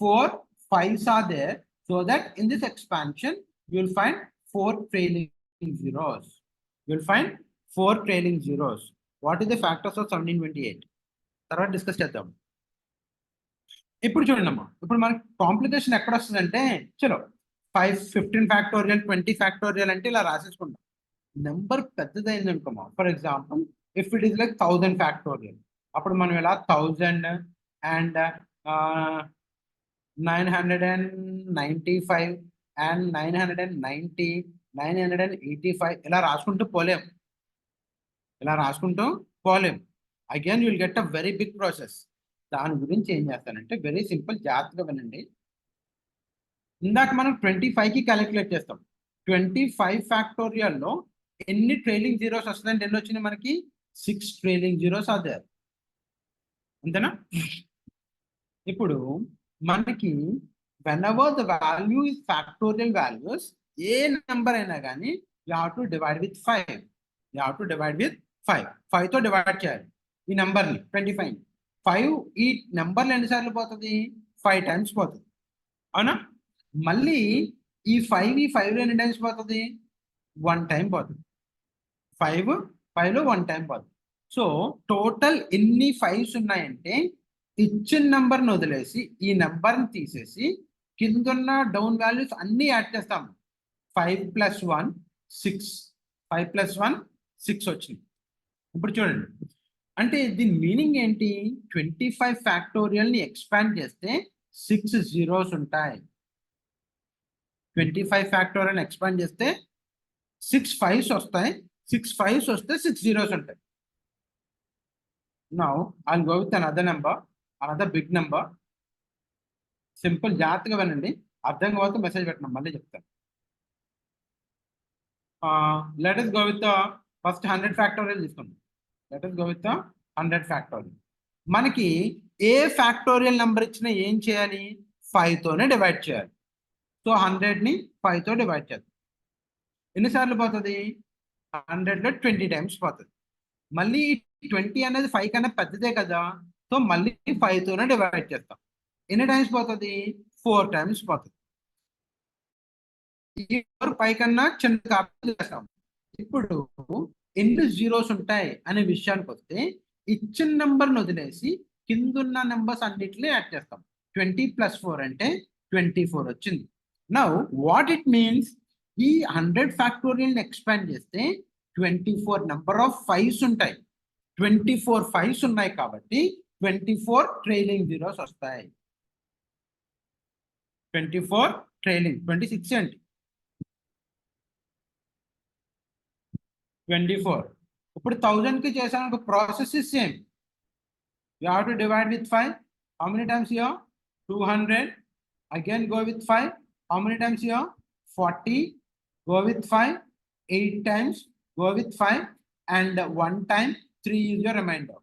4 5s are there, so that in this expansion you will find 4 trailing zeros. You will find 4 trailing zeros. What is the factors of 1728? తర్వాత discuss చేద్దాం. ఇప్పుడు చూడండి అమ్మా, ఇప్పుడు మనకి కాంప్లికేషన్ ఎక్కడ వస్తుందంటే, చలో 5 15 ఫ్యాక్టోరియల్ 20 ఫ్యాక్టోరియల్ అంటే ఇలా రాసేసుకుంటాం. నెంబర్ పెద్దదైంది అనుకోమా, for example if it is like 1000 factorial, అప్పుడు మనం ఇలా 1000 and 995 and 990 985 ఇలా రాసుకుంటూ పోలేం. Again you will get a very big process. దాని గురించి ఏం చేస్తానంటే వెరీ సింపుల్, జాగ్రత్తగా వినండి. ఇందాక మనం 25కి క్యాలిక్యులేట్ చేస్తాం. 25 ఫ్యాక్టోరియల్లో ఎన్ని ట్రైలింగ్ జీరోస్ వస్తుందంటే ఎన్ని వచ్చినాయి మనకి? 6 ట్రైలింగ్ జీరోస్ ఆర్ దేర్. అంతేనా? ఇప్పుడు మనకి whenever the value is factorial values, A number అయినా కానీ you have to divide with 5. You have to divide with 5. 5 తో డివైడ్ చేయాలి ఈ నెంబర్ని 25. 5 ఈ నెంబర్లు ఎన్నిసార్లు పోతుంది? 5 times పోతుంది, అవునా? మళ్ళీ ఈ 5 ఎన్ని టైమ్స్ పోతుంది? 1 time పోతుంది. 5లో 1 time పోతుంది. సో టోటల్ ఎన్ని 5s ఉన్నాయంటే ఇచ్చిన నెంబర్ని వదిలేసి ఈ నెంబర్ని తీసేసి కిందన్న డౌన్ వాల్యూస్ అన్ని యాడ్ చేస్తాం. 5 + 1 6, 5 + 1 6 వచ్చింది. ఇప్పుడు చూడండి, అంటే దీని మీనింగ్ ఏంటి? 25 ఫ్యాక్టోరియల్ని ఎక్స్పాండ్ చేస్తే 6 zeros ఉంటాయి. 25 ఫ్యాక్టోరియల్ ఎక్స్పాండ్ చేస్తే 6 5s వస్తాయి. 6 5s వస్తే 6 zeros ఉంటాయి. Now I'll go with another big number. Simple, జాగ్రత్తగా వినండి, అర్థం కాకపోతే మెసేజ్ పెట్టినాం, మళ్ళీ చెప్తాను. Let us go with the first 100 factorial తీసుకుందాం. Let us go with the 100 factorial. మనకి ఏ ఫ్యాక్టోరియల్ నెంబర్ ఇచ్చినా ఏం చేయాలి? 5 తోనే డివైడ్ చేయాలి. సో 100ని 5 తో డివైడ్ చేద్దాం. ఎన్నిసార్లు పోతుంది? 100లో 20 times పోతుంది. మళ్ళీ 20 అనేది 5 కన్నా పెద్దదే కదా, సో మళ్ళీ 5 తోనే డివైడ్ చేస్తాం. ఎన్ని టైమ్స్ పోతుంది? 4 times పోతుంది. ఈ 4 5 కన్నా చిన్న కాపీ చేస్తాం. ఇప్పుడు ఎన్ని జీరోస్ ఉంటాయి అనే విషయానికి వస్తే ఇచ్చిన నెంబర్ని వదిలేసి కిందున్న నెంబర్స్ అన్నిటిని యాడ్ చేస్తాం. 20 + 4 అంటే 24 వచ్చింది. నౌ వాట్ ఇట్ మీన్స్, ఈ 100 ఫ్యాక్టోరియల్ని ఎక్స్పాండ్ చేస్తే 24 నెంబర్ ఆఫ్ 5s ఉంటాయి. 24 5s ఉన్నాయి కాబట్టి 24 ట్రైలింగ్ జీరోస్ వస్తాయి. 24 ట్రైలింగ్, 26 ఏంటి? 24. ఇప్పుడు 1000కి చేసాను, process is same. You have to divide with 5. How many times here? 200. Again go with 5. How many times here? 40. Go with 5. 8 times. Go with 5. And 1 time 3 is your remainder.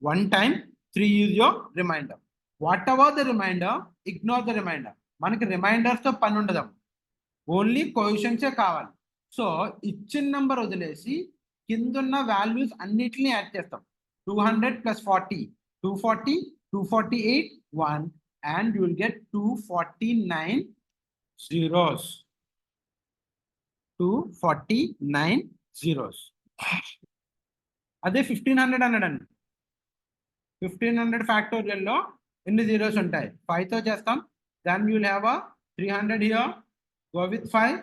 1 time 3 is your remainder. Whatever the remainder, ignore the remainder. మనకి రిమైండర్స్తో పని ఉండదు, only కోఎఫిషియెంట్సే కావాలి. So ఇచ్చిన number వదిలేసి కిందున్న values అన్నిటిని add చేస్తాం. 200 + 40 240, 248 1, and you will get 249 zeros. 249 zeros. అదే 1500 అన్నాడండి. 1500 ఫ్యాక్టోరియల్లో ఎన్ని జీరోస్ ఉంటాయి? 5తో చేస్తాం. Then you will have a 300 here. Go with 5.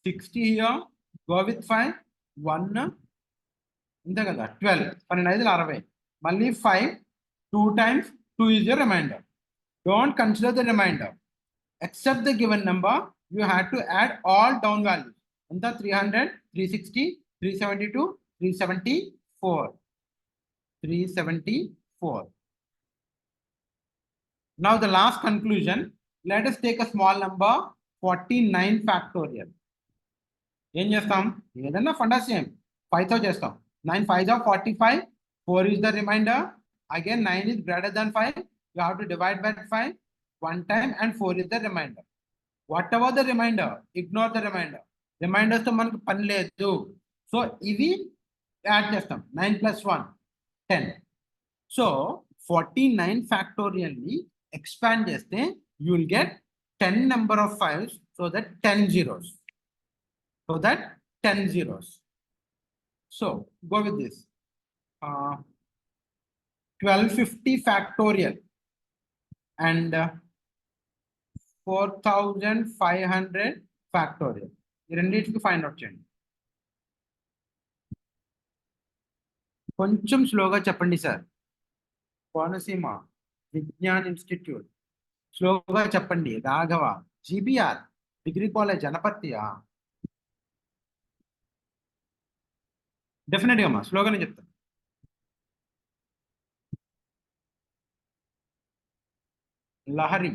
60 here. Go with 5. 1. అంతే కదా 12 12 60 మళ్ళీ 5 2 times 2 is the remainder. Don't consider the remainder. Except the given number, you had to add all down values. And the 300, 360, 372, 374. 374. Now the last conclusion, let us take a small number 49 factorial. ఏం చేస్తాం ఏదన్నా funda same 5తో చేస్తాం 9 5s are 45 4 is the remainder again 9 is greater than 5 you have to divide by 5 one time and 4 is the remainder. Whatever the remainder, ignore the remainder. Remainders తో మనకు పని లేదు. So ఇవి add చేస్తాం 9 + 1 10. సో 49 ఫ్యాక్టోరియల్ని ఎక్స్పాండ్ చేస్తే you will get 10 number of 5s, so that 10 zeros. So that 10 zeros. So go with this. 1250 factorial and 4500 factorial. ఈ రెండింటికి find out చేయండి. కొంచెం స్లోగా చెప్పండి సార్. కోనసీమ విజ్ఞాన్ ఇన్స్టిట్యూట్ స్లోగా చెప్పండి. రాఘవ GBR డిగ్రీ కాలేజ్ అనపర్తియా? డెఫినెట్గా అమ్మా స్లోగానే చెప్తాను. లహరి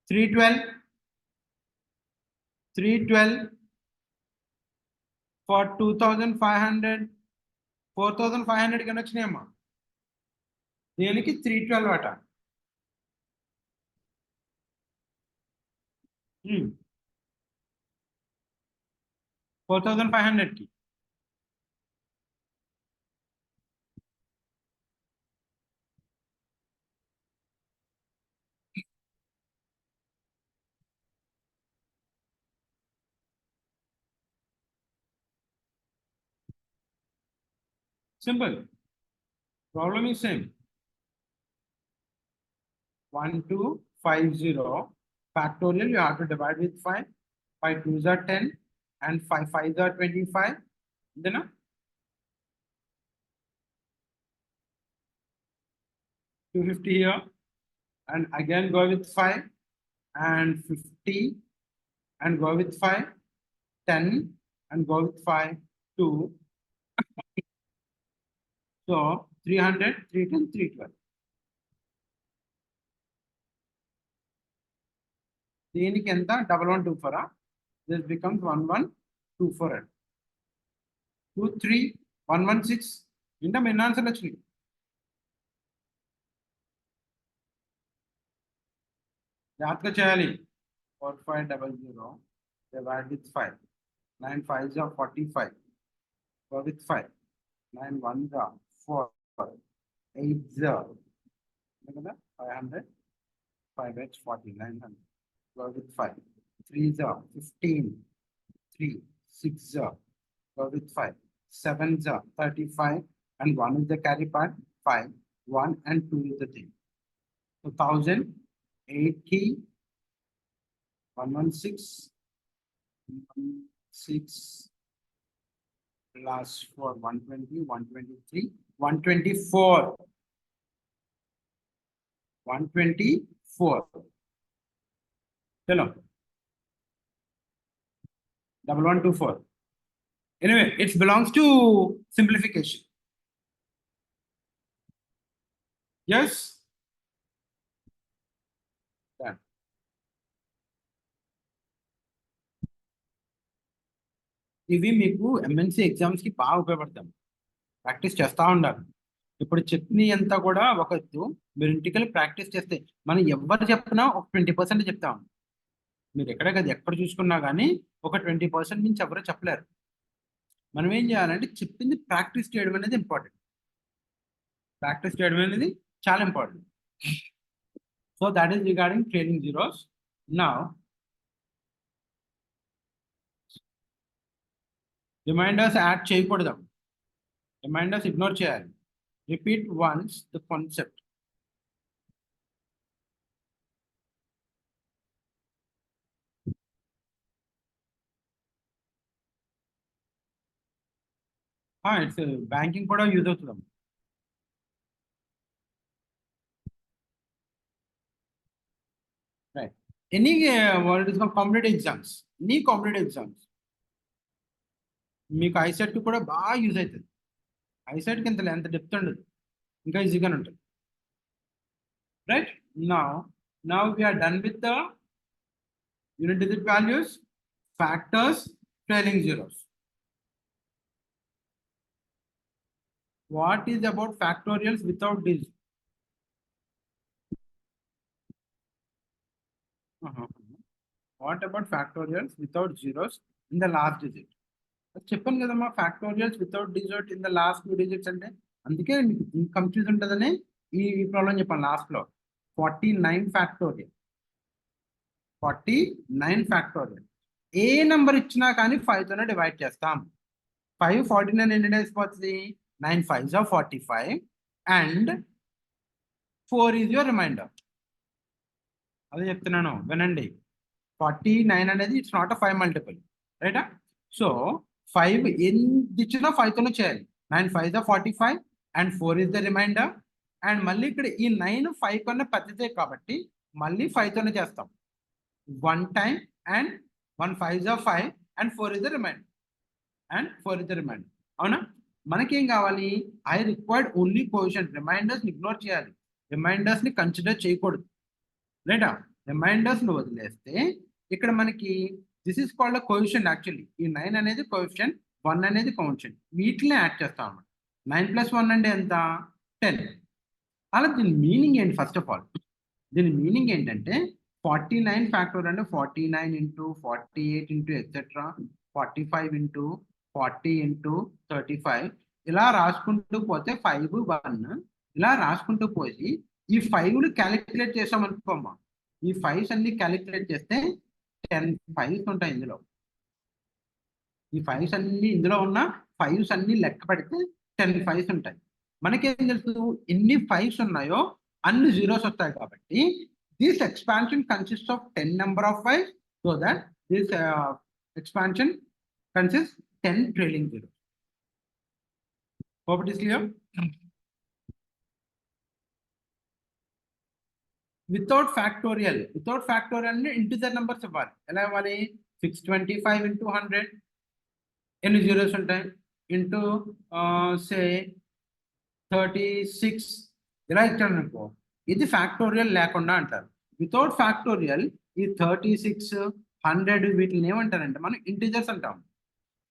త్రీ ట్వెల్వ్ ఫర్ 2500 4500 కింద వచ్చినాయమ్మా. దేనికి 312 అట. 4500కి simple. Problem is same. 1250 factorial you have to divide with 5. 5 2s are 10 and 5 5s are 25. Then 250 here and again go with 5 and 50 and go with 5 10 and go with 5 2. So 300 310 312. దీనికి ఎంత 1124. This becomes 1124. 2 3 116. ఇంత main answer వచ్చింది. జాగ్రత్తగా చేయాలి. 4500 divide with 5. 9 5s are 45. Go with 5. 9 1s are 4. 8s are 500. 5x 40 900. Go with 5. 3s are 15. 3 6s are. Go with 5. 7s are 35 and 1 is the carry part. 5 1 and 2 is the thing. So 1080 116 plus 4 120 123 124 124. Hello. 1124. Anyway, it belongs to simplification. Yes. Done. ఇవి మీకు MNC ఎగ్జామ్స్కి బాగా ఉపయోగపడతాం. Practice చేస్తూ ఉండాలి. ఇప్పుడు చెప్పిన అంతా కూడా ఒక ఎత్తు, మీరు ఇంటికి ప్రాక్టీస్ చేస్తే మనం ఎవరు చెప్పినా ఒక 20% చెప్తాం. మీరు ఎక్కడ కదా ఎక్కడ చూసుకున్నా కానీ ఒక 20% నుంచి ఎవరో చెప్పలేరు. మనం ఏం చేయాలంటే చెప్పింది ప్రాక్టీస్ చేయడం అనేది ఇంపార్టెంట్. ప్రాక్టీస్ చేయడం అనేది చాలా important. So that is regarding training zeros. Now reminders add చేయకూడదు. రిమైండర్స్ ఇగ్నోర్ చేయాలి. Repeat once the concept. It's banking కూడా యూజ్ అవుతుంది. Right. Any what is competitive exams, any competitive exams మీకు ఐసెట్ కూడా బాగా యూజ్ అవుతుంది. ఐసెట్కి ఎంత డెప్త్ ఉండదు, ఇంకా ఈజీగానే ఉంటుంది. Right. Now we are done with the unit digit values, factors, trailing zeros. What is about factorials without digits? What about factorials without zeros in the last digit? చెప్పాను కదమ్మా, factorials without digit in the last 2 digits అంటే అందుకే confuse ఉంటుందని ఈ problem చెప్పాను last లో. 49 factorial, 49 factorial. ఏ number ఇచ్చినా కానీ 5 తోనే డివైడ్ చేస్తాం. 5 49 ఎన్ని డేస్ పోతుంది? 9 5s are 45 and 4 is your reminder. అదే చెప్తున్నాను వినండి. 49 అనేది ఇట్స్ నాట్ అ 5 మల్టిపుల్, రైటా? సో 5 ఎంత ఇచ్చినా 5 తోనే చేయాలి. 9 5s are 45 and 4 is the reminder. And మళ్ళీ ఇక్కడ ఈ 9 5 కన్నా పెద్దదే కాబట్టి మళ్ళీ 5 తోనే చేస్తాం. 1 time and 1 5s are 5 and 4 is the remainder. And 4 is the remainder. అవునా? మనకేం కావాలి? I required only coefficient. Reminders ని ఇగ్నోర్ చేయాలి, రిమైండర్స్ ని కన్సిడర్ చేయకూడదు, రైటా? రిమైండర్స్ ని వదిలేస్తే ఇక్కడ మనకి this is called coefficient. Actually ఈ 9 అనేది కోఎఫిషియంట్, 1 అనేది కోఎఫిషియంట్. వీటిని యాడ్ చేస్తాం అన్నమాట. 9 + 1 అంటే ఎంత? 10. అలా దీని మీనింగ్ ఏంటి? ఫస్ట్ ఆఫ్ ఆల్ దీని మీనింగ్ ఏంటంటే 49 ఫ్యాక్టర్ అంటే 49 into 48 into etcetera 45 into 40 into 35 ఇలా రాసుకుంటూ పోతే 5 1 ఇలా రాసుకుంటూ పోయి ఈ 5లు క్యాలిక్యులేట్ చేసామనుకోమ్మా. ఈ 5s అన్ని క్యాలిక్యులేట్ చేస్తే 10 5s ఉంటాయి ఇందులో. ఈ 5s అన్ని ఇందులో ఉన్న 5s అన్ని లెక్క పెడితే 10 5s ఉంటాయి. మనకేం తెలుసు? ఎన్ని 5s ఉన్నాయో అన్ని జీరోస్ వస్తాయి కాబట్టి this expansion consists of 10 number of 5s, so that this expansion consists 10 trailing zeros. Hope it is clear. Without factorial అంటే integer numbers ఇవ్వాలి. ఎలా ఇవ్వాలి? 625 into 100 ఎన్ని జీరోస్ ఉంటాయి? ఇంటూ సే 36 ఇలా ఇచ్చాను అనుకో, ఇది ఫ్యాక్టోరియల్ లేకుండా అంటారు. వితౌట్ ఫ్యాక్టోరియల్ ఈ 36 100 వీటిని ఏమంటారంటే మనం ఇంటీజర్స్ అంటాం.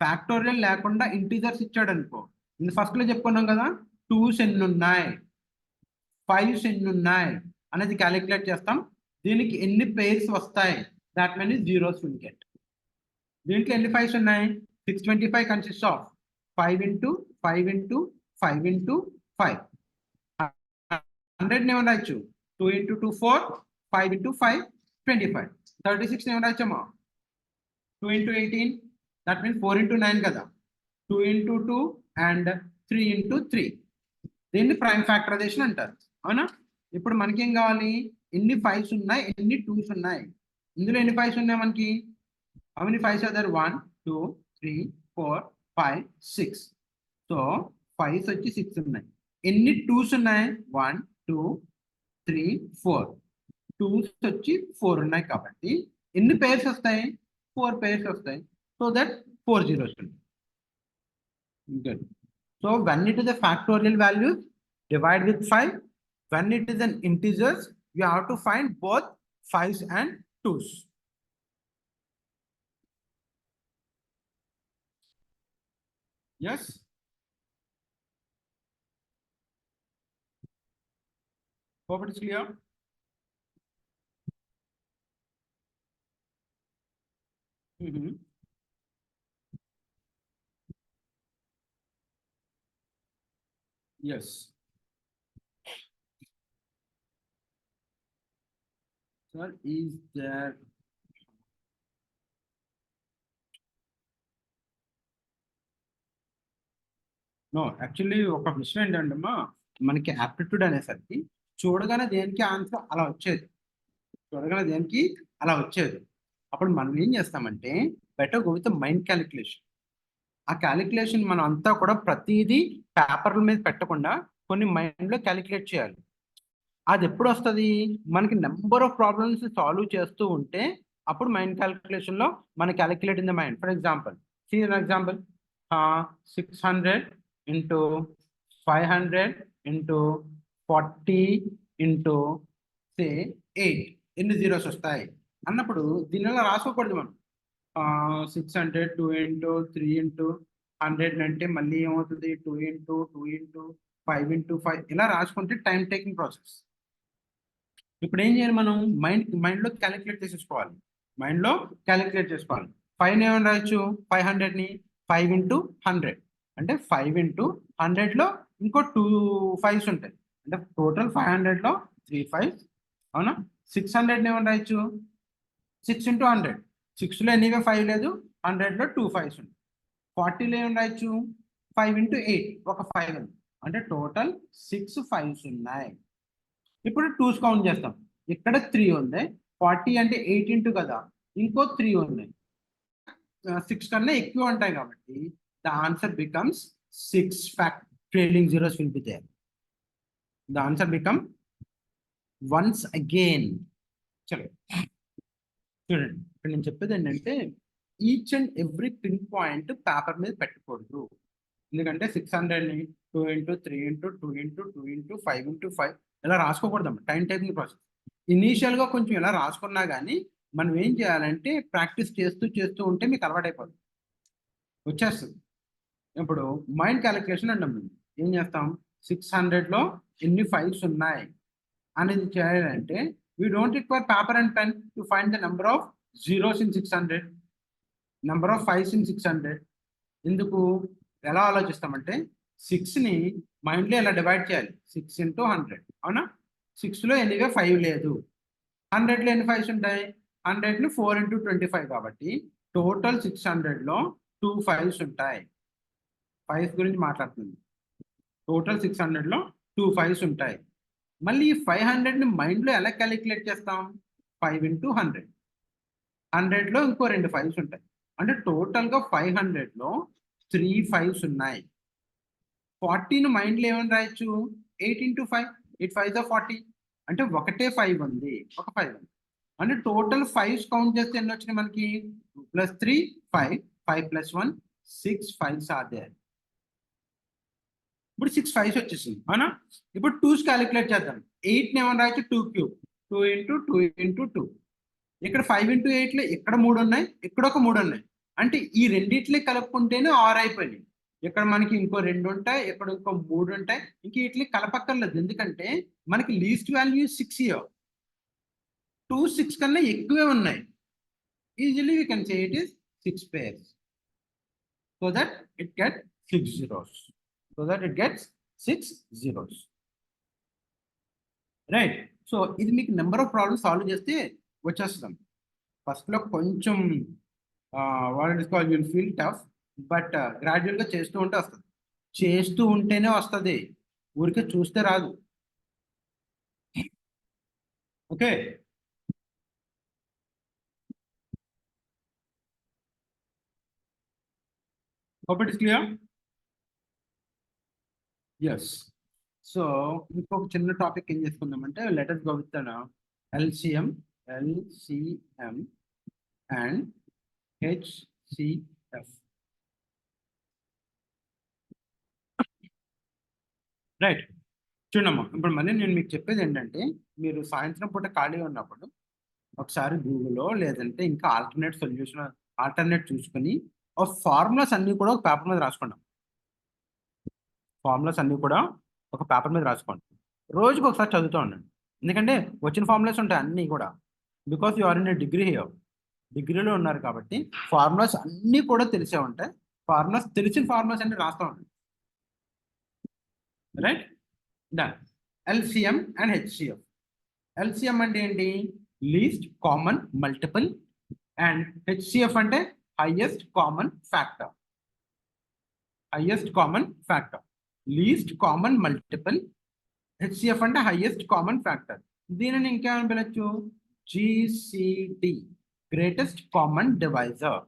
ఫ్యాక్టోరియల్ లేకుండా ఇంటీజర్స్ ఇచ్చాడు అనుకో, ఇది ఫస్ట్ లో చెప్పుకున్నాం కదా, 2s ఎన్ని ఉన్నాయి, 5s ఎన్ని ఉన్నాయి అనేది క్యాలిక్యులేట్ చేస్తాం. దీనికి ఎన్ని పేర్స్ వస్తాయి, that means zeros will get. దీంట్లో ఎన్ని 5s ఉన్నాయి? 625 consist of 5 into 5 into 5 into 5. 100 ఏమని రాయొచ్చు? 2 into 2 4, 5 into 5 25. 36 ఏమని రాయొచ్చమ్మా? 2 into 18, that means 4 into 9 కదా. 2 into 2 and 3 into 3. దీన్ని ప్రైమ్ ఫ్యాక్టరైజేషన్ అంటారు. అవునా? ఇప్పుడు మనకేం కావాలి? ఎన్ని 5s ఉన్నాయి, ఎన్ని 2s ఉన్నాయి. ఇందులో ఎన్ని 5s ఉన్నాయి మనకి? how many 5s are there? 1 2 3 4 5 6. So 5s వచ్చి 6 ఉన్నాయి. ఎన్ని 2s ఉన్నాయి? 1 2 3 4. 2s వచ్చి 4 ఉన్నాయి కాబట్టి ఎన్ని పేర్స్ వస్తాయి? 4 పేర్స్ వస్తాయి. సో దట్ 4 zeros ఉంటాయి. Good. So when it is a factorial value, divide with 5. When it is an integers, you have to find both 5s and 2s. Yes. Hope it is clear. Yes. Sir, is there? No, actually ఒక విషయం ఏంటంటే అమ్మా, మనకి aptitude అనేసరికి చూడగానే దేనికి answer అలా వచ్చేది, అప్పుడు మనం ఏం చేస్తామంటే better go with mind calculation. ఆ క్యాలిక్యులేషన్ మనం అంతా కూడా ప్రతిదీ పేపర్ల మీద పెట్టకుండా కొన్ని మైండ్లో క్యాలిక్యులేట్ చేయాలి. అది ఎప్పుడు వస్తుంది? మనకి నెంబర్ ఆఫ్ ప్రాబ్లమ్స్ సాల్వ్ చేస్తూ ఉంటే అప్పుడు మైండ్ క్యాలిక్యులేషన్లో మన calculate in the mind. For example, see an example, 600 into 500 into 40 into say 8 ఎన్ని జీరోస్ వస్తాయి అన్నప్పుడు దీని వల్ల రాసుకోకూడదు మనం. 600 2 ఇంటూ 3 ఇంటూ 100 అంటే మళ్ళీ ఏమవుతుంది 2 ఇంటూ 2 ఇంటూ 5 ఇంటూ 5 ఇలా రాసుకుంటే టైం టేకింగ్ ప్రాసెస్. ఇప్పుడు ఏం చేయాలి మనం? మైండ్లో క్యాలిక్యులేట్ చేసేసుకోవాలి. మైండ్లో క్యాలిక్యులేట్ చేసుకోవాలి. 5 ఏమని రాయొచ్చు? 500ని 5 ఇంటూ 100 అంటే 5 ఇంటూ 100లో ఇంకో 2 5s ఉంటాయి. అంటే టోటల్ 500లో 3 5s. అవునా? 600ని ఏమని రాయొచ్చు? 6 ఇంటూ 100. 6లో ఎనీవే 5 లేదు, 100లో 2 5s ఉంటాయి. 40లో ఏమని రాయొచ్చు? 5 ఇంటూ 8 ఒక 5 ఉంది. అంటే టోటల్ 6 5s ఉన్నాయి. ఇప్పుడు 2s కౌంట్ చేస్తాం. ఇక్కడ 3 ఉంది. 40 అంటే 8 ఇంటూ కదా, ఇంకో 3 ఉన్నాయి. 6 కన్నా ఎక్కువ ఉంటాయి కాబట్టి the answer becomes 6 fact trailing zeros will be there. The answer become once again. చలో చూడండి, ఇక్కడ నేను చెప్పేది ఏంటంటే each and every pin point paper మీద పెట్టకూడదు. ఎందుకంటే 600ని 2 into 3 into 2 into 2 into 5 into 5 ఇలా రాసుకోకూడదమ్మా. Time taking process. ఇనీషియల్గా కొంచెం ఇలా రాసుకున్నా కానీ మనం ఏం చేయాలంటే ప్రాక్టీస్ చేస్తూ చేస్తూ ఉంటే మీకు అలవాటైపోతుంది, వచ్చేస్తుంది. ఇప్పుడు మైండ్ క్యాలిక్యులేషన్ అంటాం. మేము ఏం చేస్తాం? 600లో ఎన్ని 5s ఉన్నాయి అనేది చేయాలంటే we don't require paper and pen to find the number of zeros in 600, number of 5s in 600. ఎందుకు? ఎలా ఆలోచిస్తామంటే 6ని మైండ్లో ఎలా డివైడ్ చేయాలి? 6 ఇంటూ 100. అవునా? 6లో ఎనీవే 5 లేదు. 100లో ఎన్ని 5s ఉంటాయి? 100ని 4 ఇంటూ 25 కాబట్టి టోటల్ 600లో 2 5s ఉంటాయి. 5s గురించి మాట్లాడుతుంది. టోటల్ 600లో 2 5s ఉంటాయి. మళ్ళీ ఈ 500ని మైండ్లో ఎలా క్యాలిక్యులేట్ చేస్తాం? 5 ఇంటూ 100. 100లో ఇంకో 2 5s ఉంటాయి. అంటే టోటల్గా 500లో 3 5s ఉన్నాయి. 40ని మైండ్లో ఏమని రాయొచ్చు? 8 ఇంటూ 5, 8 5 40. అంటే ఒకటే 5 ఉంది, ఒక 5 ఉంది. అంటే టోటల్ 5s కౌంట్ చేస్తే ఎన్ని వచ్చినాయి మనకి? 2 + 3 5, 5 + 1 6 5s ఆర్ దేర్. ఇప్పుడు 6 5s వచ్చేసింది. అవునా? ఇప్పుడు 2s క్యాలిక్యులేట్ చేద్దాం. 8ని ఏమని రాయొచ్చు? 2 క్యూబ్, 2 ఇంటూ 2 ఇంటూ 2. ఇక్కడ 5 ఇంటూ 8లో ఇక్కడ 3 ఉన్నాయి, ఇక్కడ ఒక 3 ఉన్నాయి. అంటే ఈ రెండిట్లే కలుపుకుంటేనే 6 అయిపోయినాయి. ఇక్కడ మనకి ఇంకో 2 ఉంటాయి, ఇక్కడ ఇంకో 3 ఉంటాయి. ఇంక వీటిని కలపక్కర్లేదు, ఎందుకంటే మనకి లీస్ట్ వాల్యూ 6 ఇయర్. 2 6 కన్నా ఎక్కువే ఉన్నాయి. Easily we can say it is 6 pairs. So that it gets 6 zeros. Right. So ఇది మీకు నెంబర్ ఆఫ్ ప్రాబ్లమ్స్ సాల్వ్ చేస్తే వచ్చేస్తాం. ఫస్ట్లో కొంచెం what is called will feel tough, but గ్రాడ్యువల్గా చేస్తూ ఉంటే వస్తుంది. చేస్తూ ఉంటేనే వస్తుంది, ఊరికే చూస్తే రాదు. Okay. Hope it is clear. Yes. So ఇంకొక చిన్న టాపిక్ ఏం చేసుకుందామంటే let us go with the LCM and HCF. Right. చూడమ్మా, ఇప్పుడు మళ్ళీ నేను మీకు చెప్పేది ఏంటంటే మీరు సాయంత్రం పూట ఖాళీ ఉన్నప్పుడు ఒకసారి గూగుల్లో లేదంటే ఇంకా ఆల్టర్నేట్ చూసుకొని ఆ ఫార్ములాస్ అన్నీ కూడా ఒక పేపర్ మీద రాసుకున్నాం. ఫార్ములాస్ అన్నీ కూడా ఒక పేపర్ మీద రాసుకోండి. రోజుకి ఒకసారి చదువుతూ ఉండండి. ఎందుకంటే వచ్చిన ఫార్ములాస్ ఉంటాయి అన్నీ కూడా. Because you are in a degree here, డిగ్రీలో ఉన్నారు కాబట్టి ఫార్ములాస్ అన్నీ కూడా తెలిసే ఉంటాయి. తెలిసిన ఫార్ములాస్ అన్ని రాస్తూ ఉంటాయి. Right. Done. LCM and HCF. LCM అంటే ఏంటి? Least common multiple. And HCF అంటే highest common factor. Least common multiple. HCF అంటే హైయెస్ట్ కామన్ ఫ్యాక్టర్. దీనిని ఇంకేమని పిలవచ్చు? GCD, greatest common divisor.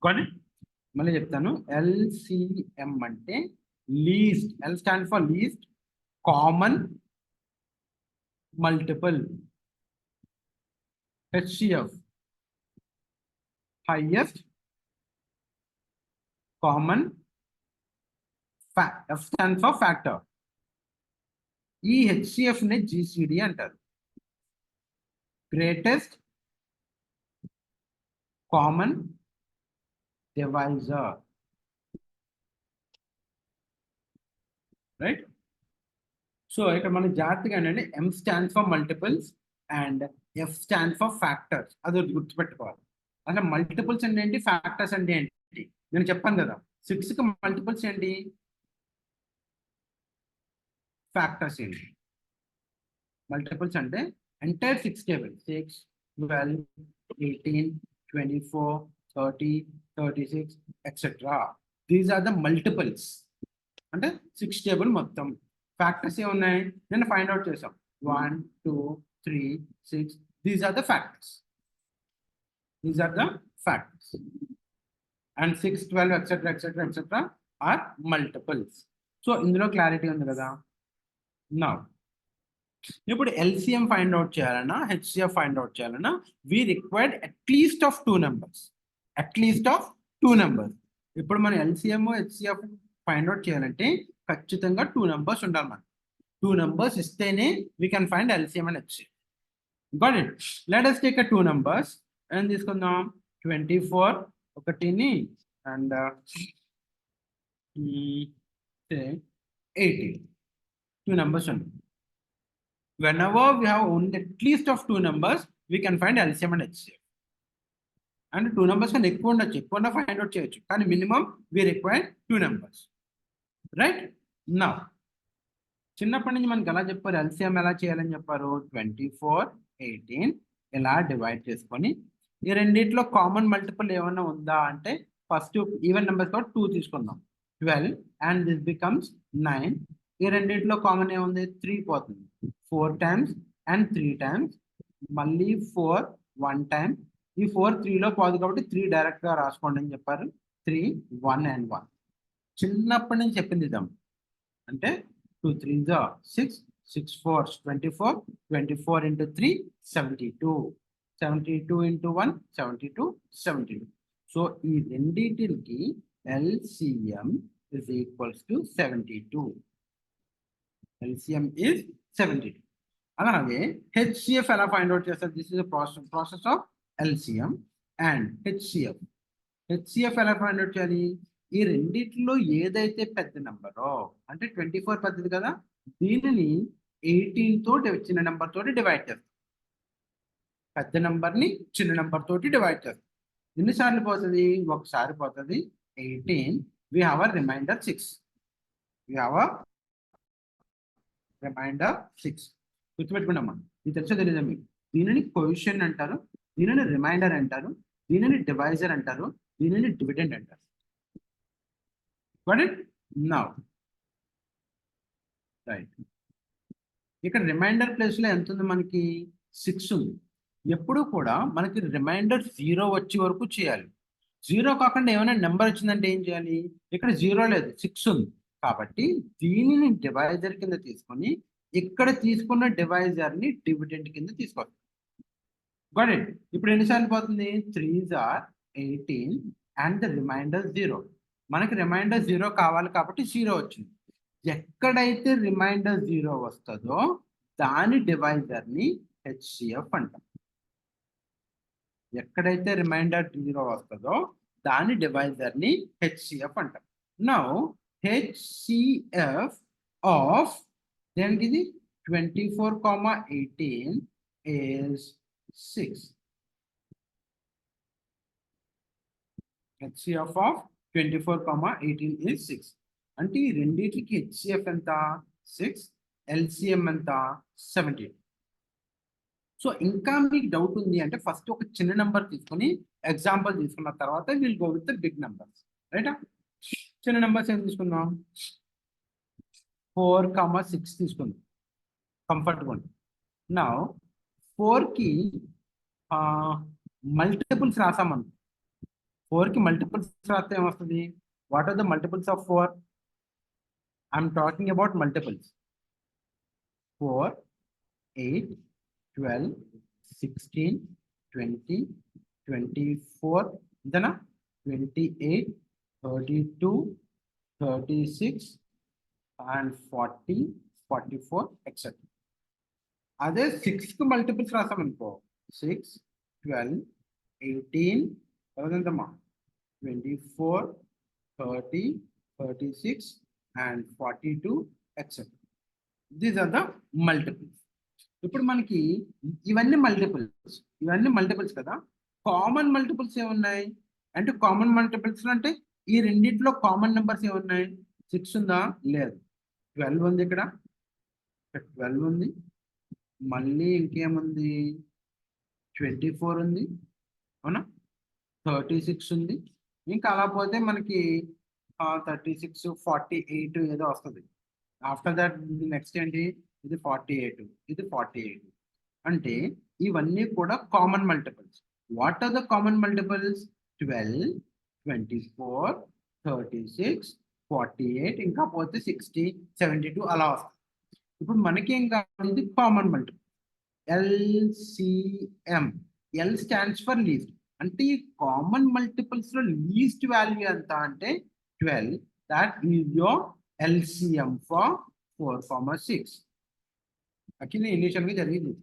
కానీ మళ్ళీ చెప్తాను, ఎల్సిఎం అంటే least, L stand for least common multiple, HCF highest common F stands for factor. ఈ HCF ని జిసిడి అంటారు, greatest common divisor, right? So ఇక్కడ మనం జాగ్రత్తగా ఏంటంటే ఎం stands for multiples and F stand for factors, అది గుర్తుపెట్టుకోవాలి. అసలు మల్టిపుల్స్ అంటే ఏంటి, ఫ్యాక్టర్స్ అంటే ఏంటి నేను చెప్పాను కదా. 6కి మల్టిపుల్స్ ఏంటి, ఫ్యాక్టర్స్ ఏంటి. మల్టిపుల్స్ అంటే entire 6 table, 6, 12, 18, 24, 30, 36 etcetera. These are the multiples, అంటే 6 టేబుల్ మొత్తం. ఫ్యాక్టర్స్ ఏమున్నాయి నేను ఫైండ్ అవుట్ చేసాం, 1, 2, 3, 6. These are the factors. These are the factors, and 6, 12, etc. are multiples. So ఇందులో క్లారిటీ ఉంది కదా. Now ఇప్పుడు ఎల్సిఎం ఫైండ్ అవుట్ చేయాలన్నా హెచ్సిఎఫ్ ఫైండ్ అవుట్ చేయాలన్నా we required at least of 2 numbers, at least of 2 numbers. ఇప్పుడు మనం LCM HCF find out చేయాలంటే ఖచ్చితంగా 2 numbers ఉండాలి. మనం 2 numbers ఇస్తేనే we can find LCM and HCF. Got it? Let us take a 2 numbers and తీసుకుందాం 24 ఒకటిని and say 80. 2 numbers only. Whenever we have only at least of 2 numbers, we can find LCM and HCF. And 2 numbers can ఎక్కువ ఉండొచ్చు, ఎక్కువ find out చేయొచ్చు, కానీ minimum we require 2 numbers, right? Now చిన్నప్పటి నుంచి మనకి ఎలా చెప్పారు, ఎల్సిఎం ఎలా చేయాలని చెప్పారు. 24, 18 ఇలా డివైడ్ చేసుకొని ఈ రెండిట్లో కామన్ మల్టిపుల్ ఏమైనా ఉందా అంటే ఫస్ట్ ఈవెన్ నెంబర్స్ తో 2 తీసుకుందాం, 12 అండ్ దిస్ బికమ్స్ 9. ఈ రెండిట్లో కామన్ ఏముంది, 3 పోతుంది, 4 times and 3 times, మళ్ళీ 4 1 time. ఈ 4 3లో పోదు కాబట్టి 3 డైరెక్ట్ గా రాసుకోండి అని చెప్పారు. 3, 1 and 1 చిన్నప్పటి నుంచి చెప్పింది ఇద్దాం. అంటే 2 3s are 6, 6 4s 24, 24 into 3 72, 72 into 1 72, 72. So ఈ రెండిటికి LCM is equals to 72. LCM is 72. అలాగే HCF ఎలా ఫైండ్ అవుట్ చేస్తారు, this is process of LCM and HCF. HCF ఎలా ఫైండ్ అవుట్ చేయాలి, ఈ రెండిట్లో ఏదైతే పెద్ద నెంబరో అంటే 24 పెద్దది కదా, దీనిని 18 తోటి చిన్న నెంబర్ తోటి డివైడ్ చేస్తాం. పెద్ద నెంబర్ని చిన్న నెంబర్ తోటి డివైడ్ చేస్తాం. ఎన్నిసార్లు పోతుంది, ఒకసారి పోతుంది. 18 we have a remainder 6. We have a remainder 6. గుర్తుపెట్టుకున్నామా, ఇది తెలుసో తెలీదా మీకు. దీనిని కోఎఫిషియంట్ అంటారు, దీనిని రిమైండర్ అంటారు, దీనిని డివైజర్ అంటారు, దీనిని డివిడెండ్ అంటారు. Got it? Now, right. ఇక్కడ రిమైండర్ ప్లేస్ లో ఎంత ఉంది మనకి, 6 ఉంది. ఎప్పుడు కూడా మనకి రిమైండర్ 0 వచ్చే వరకు చేయాలి. 0 కాకుండా ఏమైనా నెంబర్ వచ్చిందంటే ఏం చేయాలి, ఇక్కడ 0 లేదు 6 ఉంది కాబట్టి దీనిని డివైజర్ కింద తీసుకొని ఇక్కడ తీసుకున్న డివైజర్ ని డివిడెండ్ కింద తీసుకోవాలి. Got it? ఇప్పుడు ఎన్నిసార్లు పోతుంది, 3s are 18 and the remainder 0. మనకి రిమైండర్ 0 కావాలి కాబట్టి 0 వచ్చింది. ఎక్కడైతే రిమైండర్ 0 వస్తుందో దాని డివైజర్ ని HCF అంటాం. ఎక్కడైతే రిమైండర్ 0 వస్తుందో దాని డివైజర్ ని HCF అంటాం. నౌ HCF ఆఫ్ దేనికి ఇది 24, 18 is 6. HCF of 24, 18 is 6. అంటే ఈ రెండింటికి HCF ఎంత, 6, LCM ఎంత, 72. సో ఇంకా మీకు డౌట్ ఉంది అంటే ఫస్ట్ ఒక చిన్న నెంబర్ తీసుకొని ఎగ్జాంపుల్ తీసుకున్న తర్వాత will go with the big numbers, right? చిన్న నెంబర్స్ ఏం తీసుకుందాం, 4, 6 తీసుకుందాం, కంఫర్ట్గా ఉంది. నా 4కి మల్టిపుల్స్ రాసామను, 4 కి మల్టిపుల్స్ రాస్తే ఏమొస్తుంది? What are the multiples of 4? I'm talking about multiples. 4, 8, 12, 16, 20, 24, ఇంతేనా? 28, 32, 36 and 40, 44, etc. అదే 6 కి మల్టిపుల్స్ రాసామనుకో, 6, 12, 18, ఎంతమ్మా? 24, 30, 36 and 42, etc. These are the multiples. ఇప్పుడు మనకి ఇవన్నీ మల్టిపుల్స్ కదా. కామన్ మల్టిపుల్స్ ఏమున్నాయి అంటే, కామన్ మల్టిపుల్స్ అంటే ఈ రెండిట్లో కామన్ నెంబర్స్ ఏమున్నాయి? 6 ఉందా? లేదు. 12 ఉంది, ఇక్కడ 12 ఉంది, మళ్ళీ ఇంకేముంది? 24 ఉంది, అవునా? 36 ఉంది, ఇంకా అలా పోతే మనకి 36, 48 ఏదో వస్తుంది. ఆఫ్టర్ దట్ నెక్స్ట్ ఏంటి? ఇది 48, ఇది 48. అంటే ఇవన్నీ కూడా common multiples. What are the common multiples? 12, 24, 36, 48, ఇంకా పోతే 60, 72 అలా వస్తుంది. ఇప్పుడు మనకేం కావాలి? ఇది common multiple. LCM. L stands for least. అంటే ఈ కామన్ మల్టిపుల్స్ లో లీస్ట్ వాల్యూ ఎంత అంటే 12. That is your LCM for 4, 6. Actually initial గా జరిగింది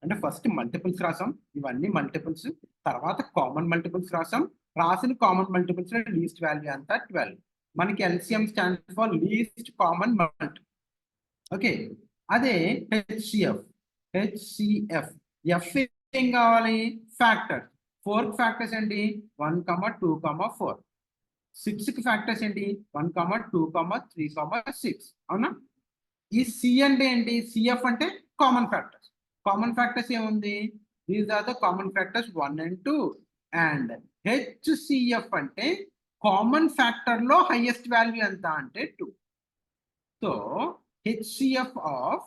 అంటే ఫస్ట్ మల్టిపుల్స్ రాసాం, ఇవన్నీ మల్టిపుల్స్. తర్వాత కామన్ మల్టిపుల్స్ రాసాం, రాసిన కామన్ మల్టిపుల్స్ లో లీస్ట్ వాల్యూ అంతా 12. మనకి LCM stands for least common multiple. Okay, అదే HCF. ఎఫ్ ఏం కావాలి? ఫ్యాక్టర్. 4 కి ఫ్యాక్టర్స్ ఏంటి? 1, 2, 4. 6 కి ఫ్యాక్టర్స్ ఏంటి? 1, 2, 3, 6. అవునా? ఈ సి అంటే ఏంటి? సిఎఫ్ అంటే కామన్ ఫ్యాక్టర్స్. కామన్ ఫ్యాక్టర్స్ ఏముంది? These are the common factors 1 and 2. And HCF అంటే కామన్ ఫ్యాక్టర్ లో హైయెస్ట్ వాల్యూ ఎంత అంటే 2. సో హెచ్సిఎఫ్ ఆఫ్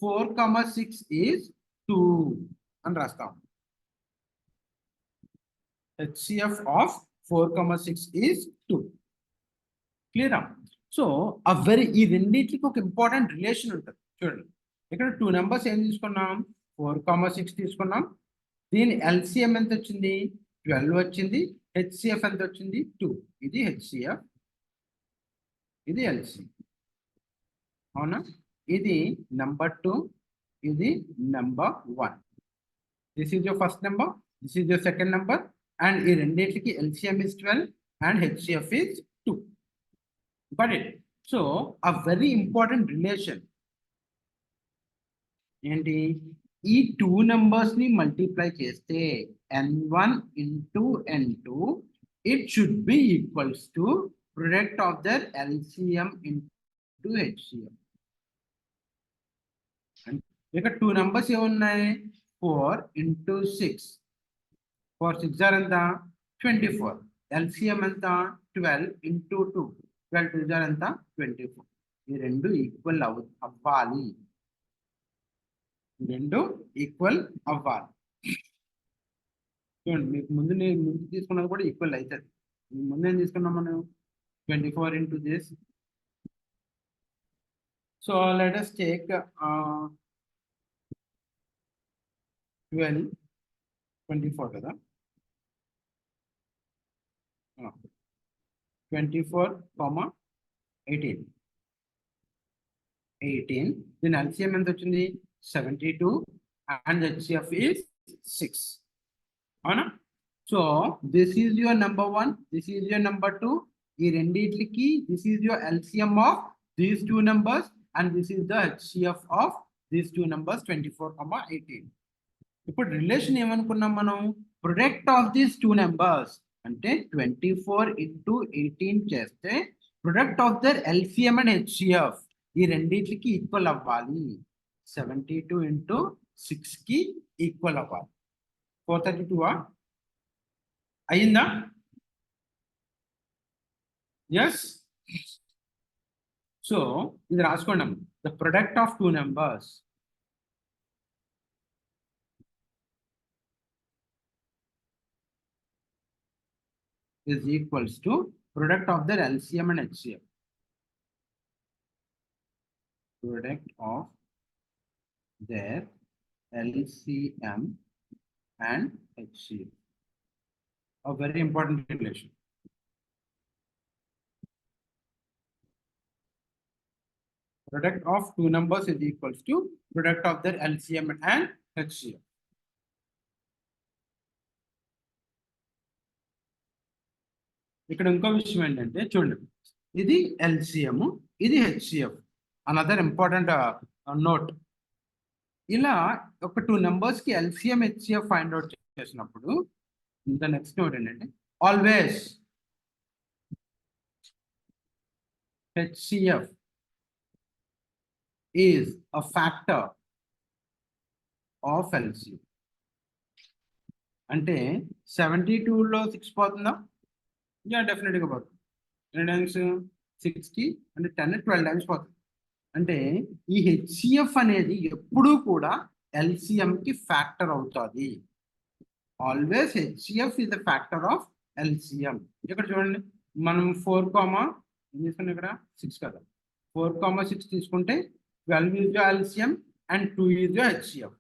4, 6 is 2 అని రాస్తాం. HCF of 4, 6 is 2. క్లియరా? సో ఈ రెండింటికి ఒక ఇంపార్టెంట్ రిలేషన్ ఉంటుంది. చూడండి, ఇక్కడ 2 నెంబర్స్ ఏం తీసుకున్నాం? 4, 6 తీసుకున్నాం. దీని LCM ఎంత వచ్చింది? 12 వచ్చింది. HCF ఎంత వచ్చింది? 2. ఇది HCF, ఇది LCM. అవునా? ఇది నెంబర్ 2, ఇది number 1. This is your first number, this is your second number. And ఈ రెండింటికి LCM is 12 and HCF is 2. Got it? So a very important relation ఏంటి? ఈ 2 numbers ని మల్టిప్లై చేస్తే n1 into n2 it should be equals to product of their LCM into HCF. ఇక్కడ 2 numbers ఏమున్నాయి? 4 into 6. 4, 6 are ఎంత? 24. LCM ఎంత? 12 into 2. 12, 2 are ఎంత? 24. ఈ రెండు ఈక్వల్ అవ్వాలి. రెండు ఈక్వల్ అవ్వాలి. చూడండి, మీకు ముందు తీసుకున్నది కూడా ఈక్వల్ అవుతుంది. ముందు ఏం తీసుకున్నాం మనం? 24 into this. So let us take 12, 24 కదా. 24, 18. దీని LCM ఎంత వచ్చింది? 72 and HCF is 6. అవునా? So this is your number 1, this is your number 2. ఈ రెండింటికి this is your LCM of these 2 numbers and this is the HCF of these 2 numbers 24, 18. ఇప్పుడు relation ఏమనుకున్నాం మనం? ప్రొడక్ట్ ఆఫ్ దీస్ 2 numbers అంటే 24 into 18 చేస్తే product of their LCM and HCF ఈ రెండింటికి equal అవ్వాలి. 72 into 6 కి ఈక్వల్ అవ్వాలి. 432 అయిందా? ఎస్. సో ఇది రాసుకోండి. The product of 2 numbers is equals to product of their LCM and HCF. Product of their LCM and HCF. A very important relation. Product of two numbers is equals to product of their LCM and HCF. ఇక్కడ ఇంకో విషయం ఏంటంటే చూడండి, ఇది LCM, ఇది HCF. Another important note. ఇలా ఒక two numbers కి ఎల్సిఎం హెచ్సిఎఫ్ ఫైండ్ అవుట్ చేసినప్పుడు ద నెక్స్ట్ నోట్ ఏంటంటే always HCF is a factor of LCM. అంటే 72లో 6 పోతుందా? యా, డెఫినెట్గా పోతుంది. ఎన్ని టైమ్స్? 6కి అంటే 10 12 టైమ్స్ పోతుంది. అంటే ఈ హెచ్సిఎఫ్ అనేది ఎప్పుడూ కూడా LCM కి ఫ్యాక్టర్ అవుతుంది. Always HCF is the factor of LCM. ఇక్కడ చూడండి, మనం 4, ఏం తీసుకున్నాం ఇక్కడ 6 కదా, 4, 6 తీసుకుంటే 12 is LCM and 2 is HCF.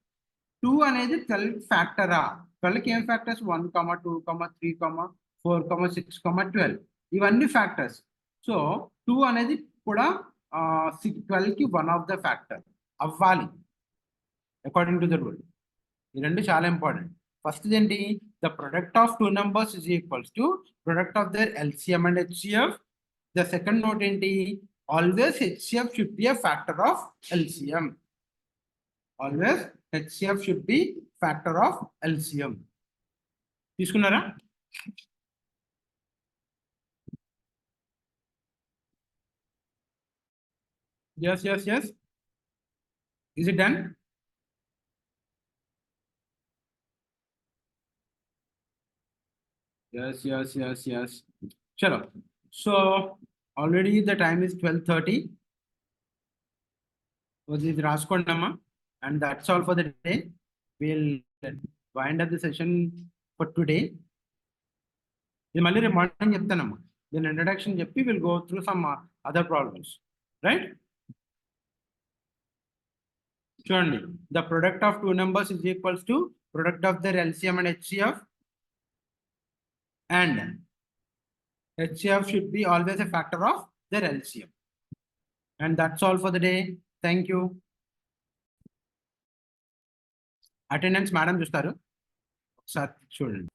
2 అనేది 12 ఫ్యాక్టరా? 12కి ఏం ఫ్యాక్టర్స్? 1, 2, 3, 4, 6, 12 ఇవన్నీ ఫ్యాక్టర్స్. సో 2 అనేది కూడా 12కి వన్ ఆఫ్ ద ఫ్యాక్టర్ అవ్వాలి అకార్డింగ్ టు ద రూల్. ఈ రెండు చాలా ఇంపార్టెంట్. ఫస్ట్ ఏంటి? The product of two numbers is equals to product of their LCM and HCF. The second note ఏంటి? Always HCF should be a factor of LCM. Always HCF should be factor of LCM. తీసుకున్నారా? Yes. Is it done? Yes. Chalo. So already the time is 12:30. Was this Raskondama? And that's all for the day. We'll wind up the session for today. The Malay morning Yaptanama. Then introduction Jepi will go through some other problems. Right? Surely, the product of two numbers is equals to product of their LCM and HCF, and HCF should be always a factor of their LCM. And that's all for the day. Thank you. Attendance, madam, చూస్తారు. ఒకసారి చూడండి.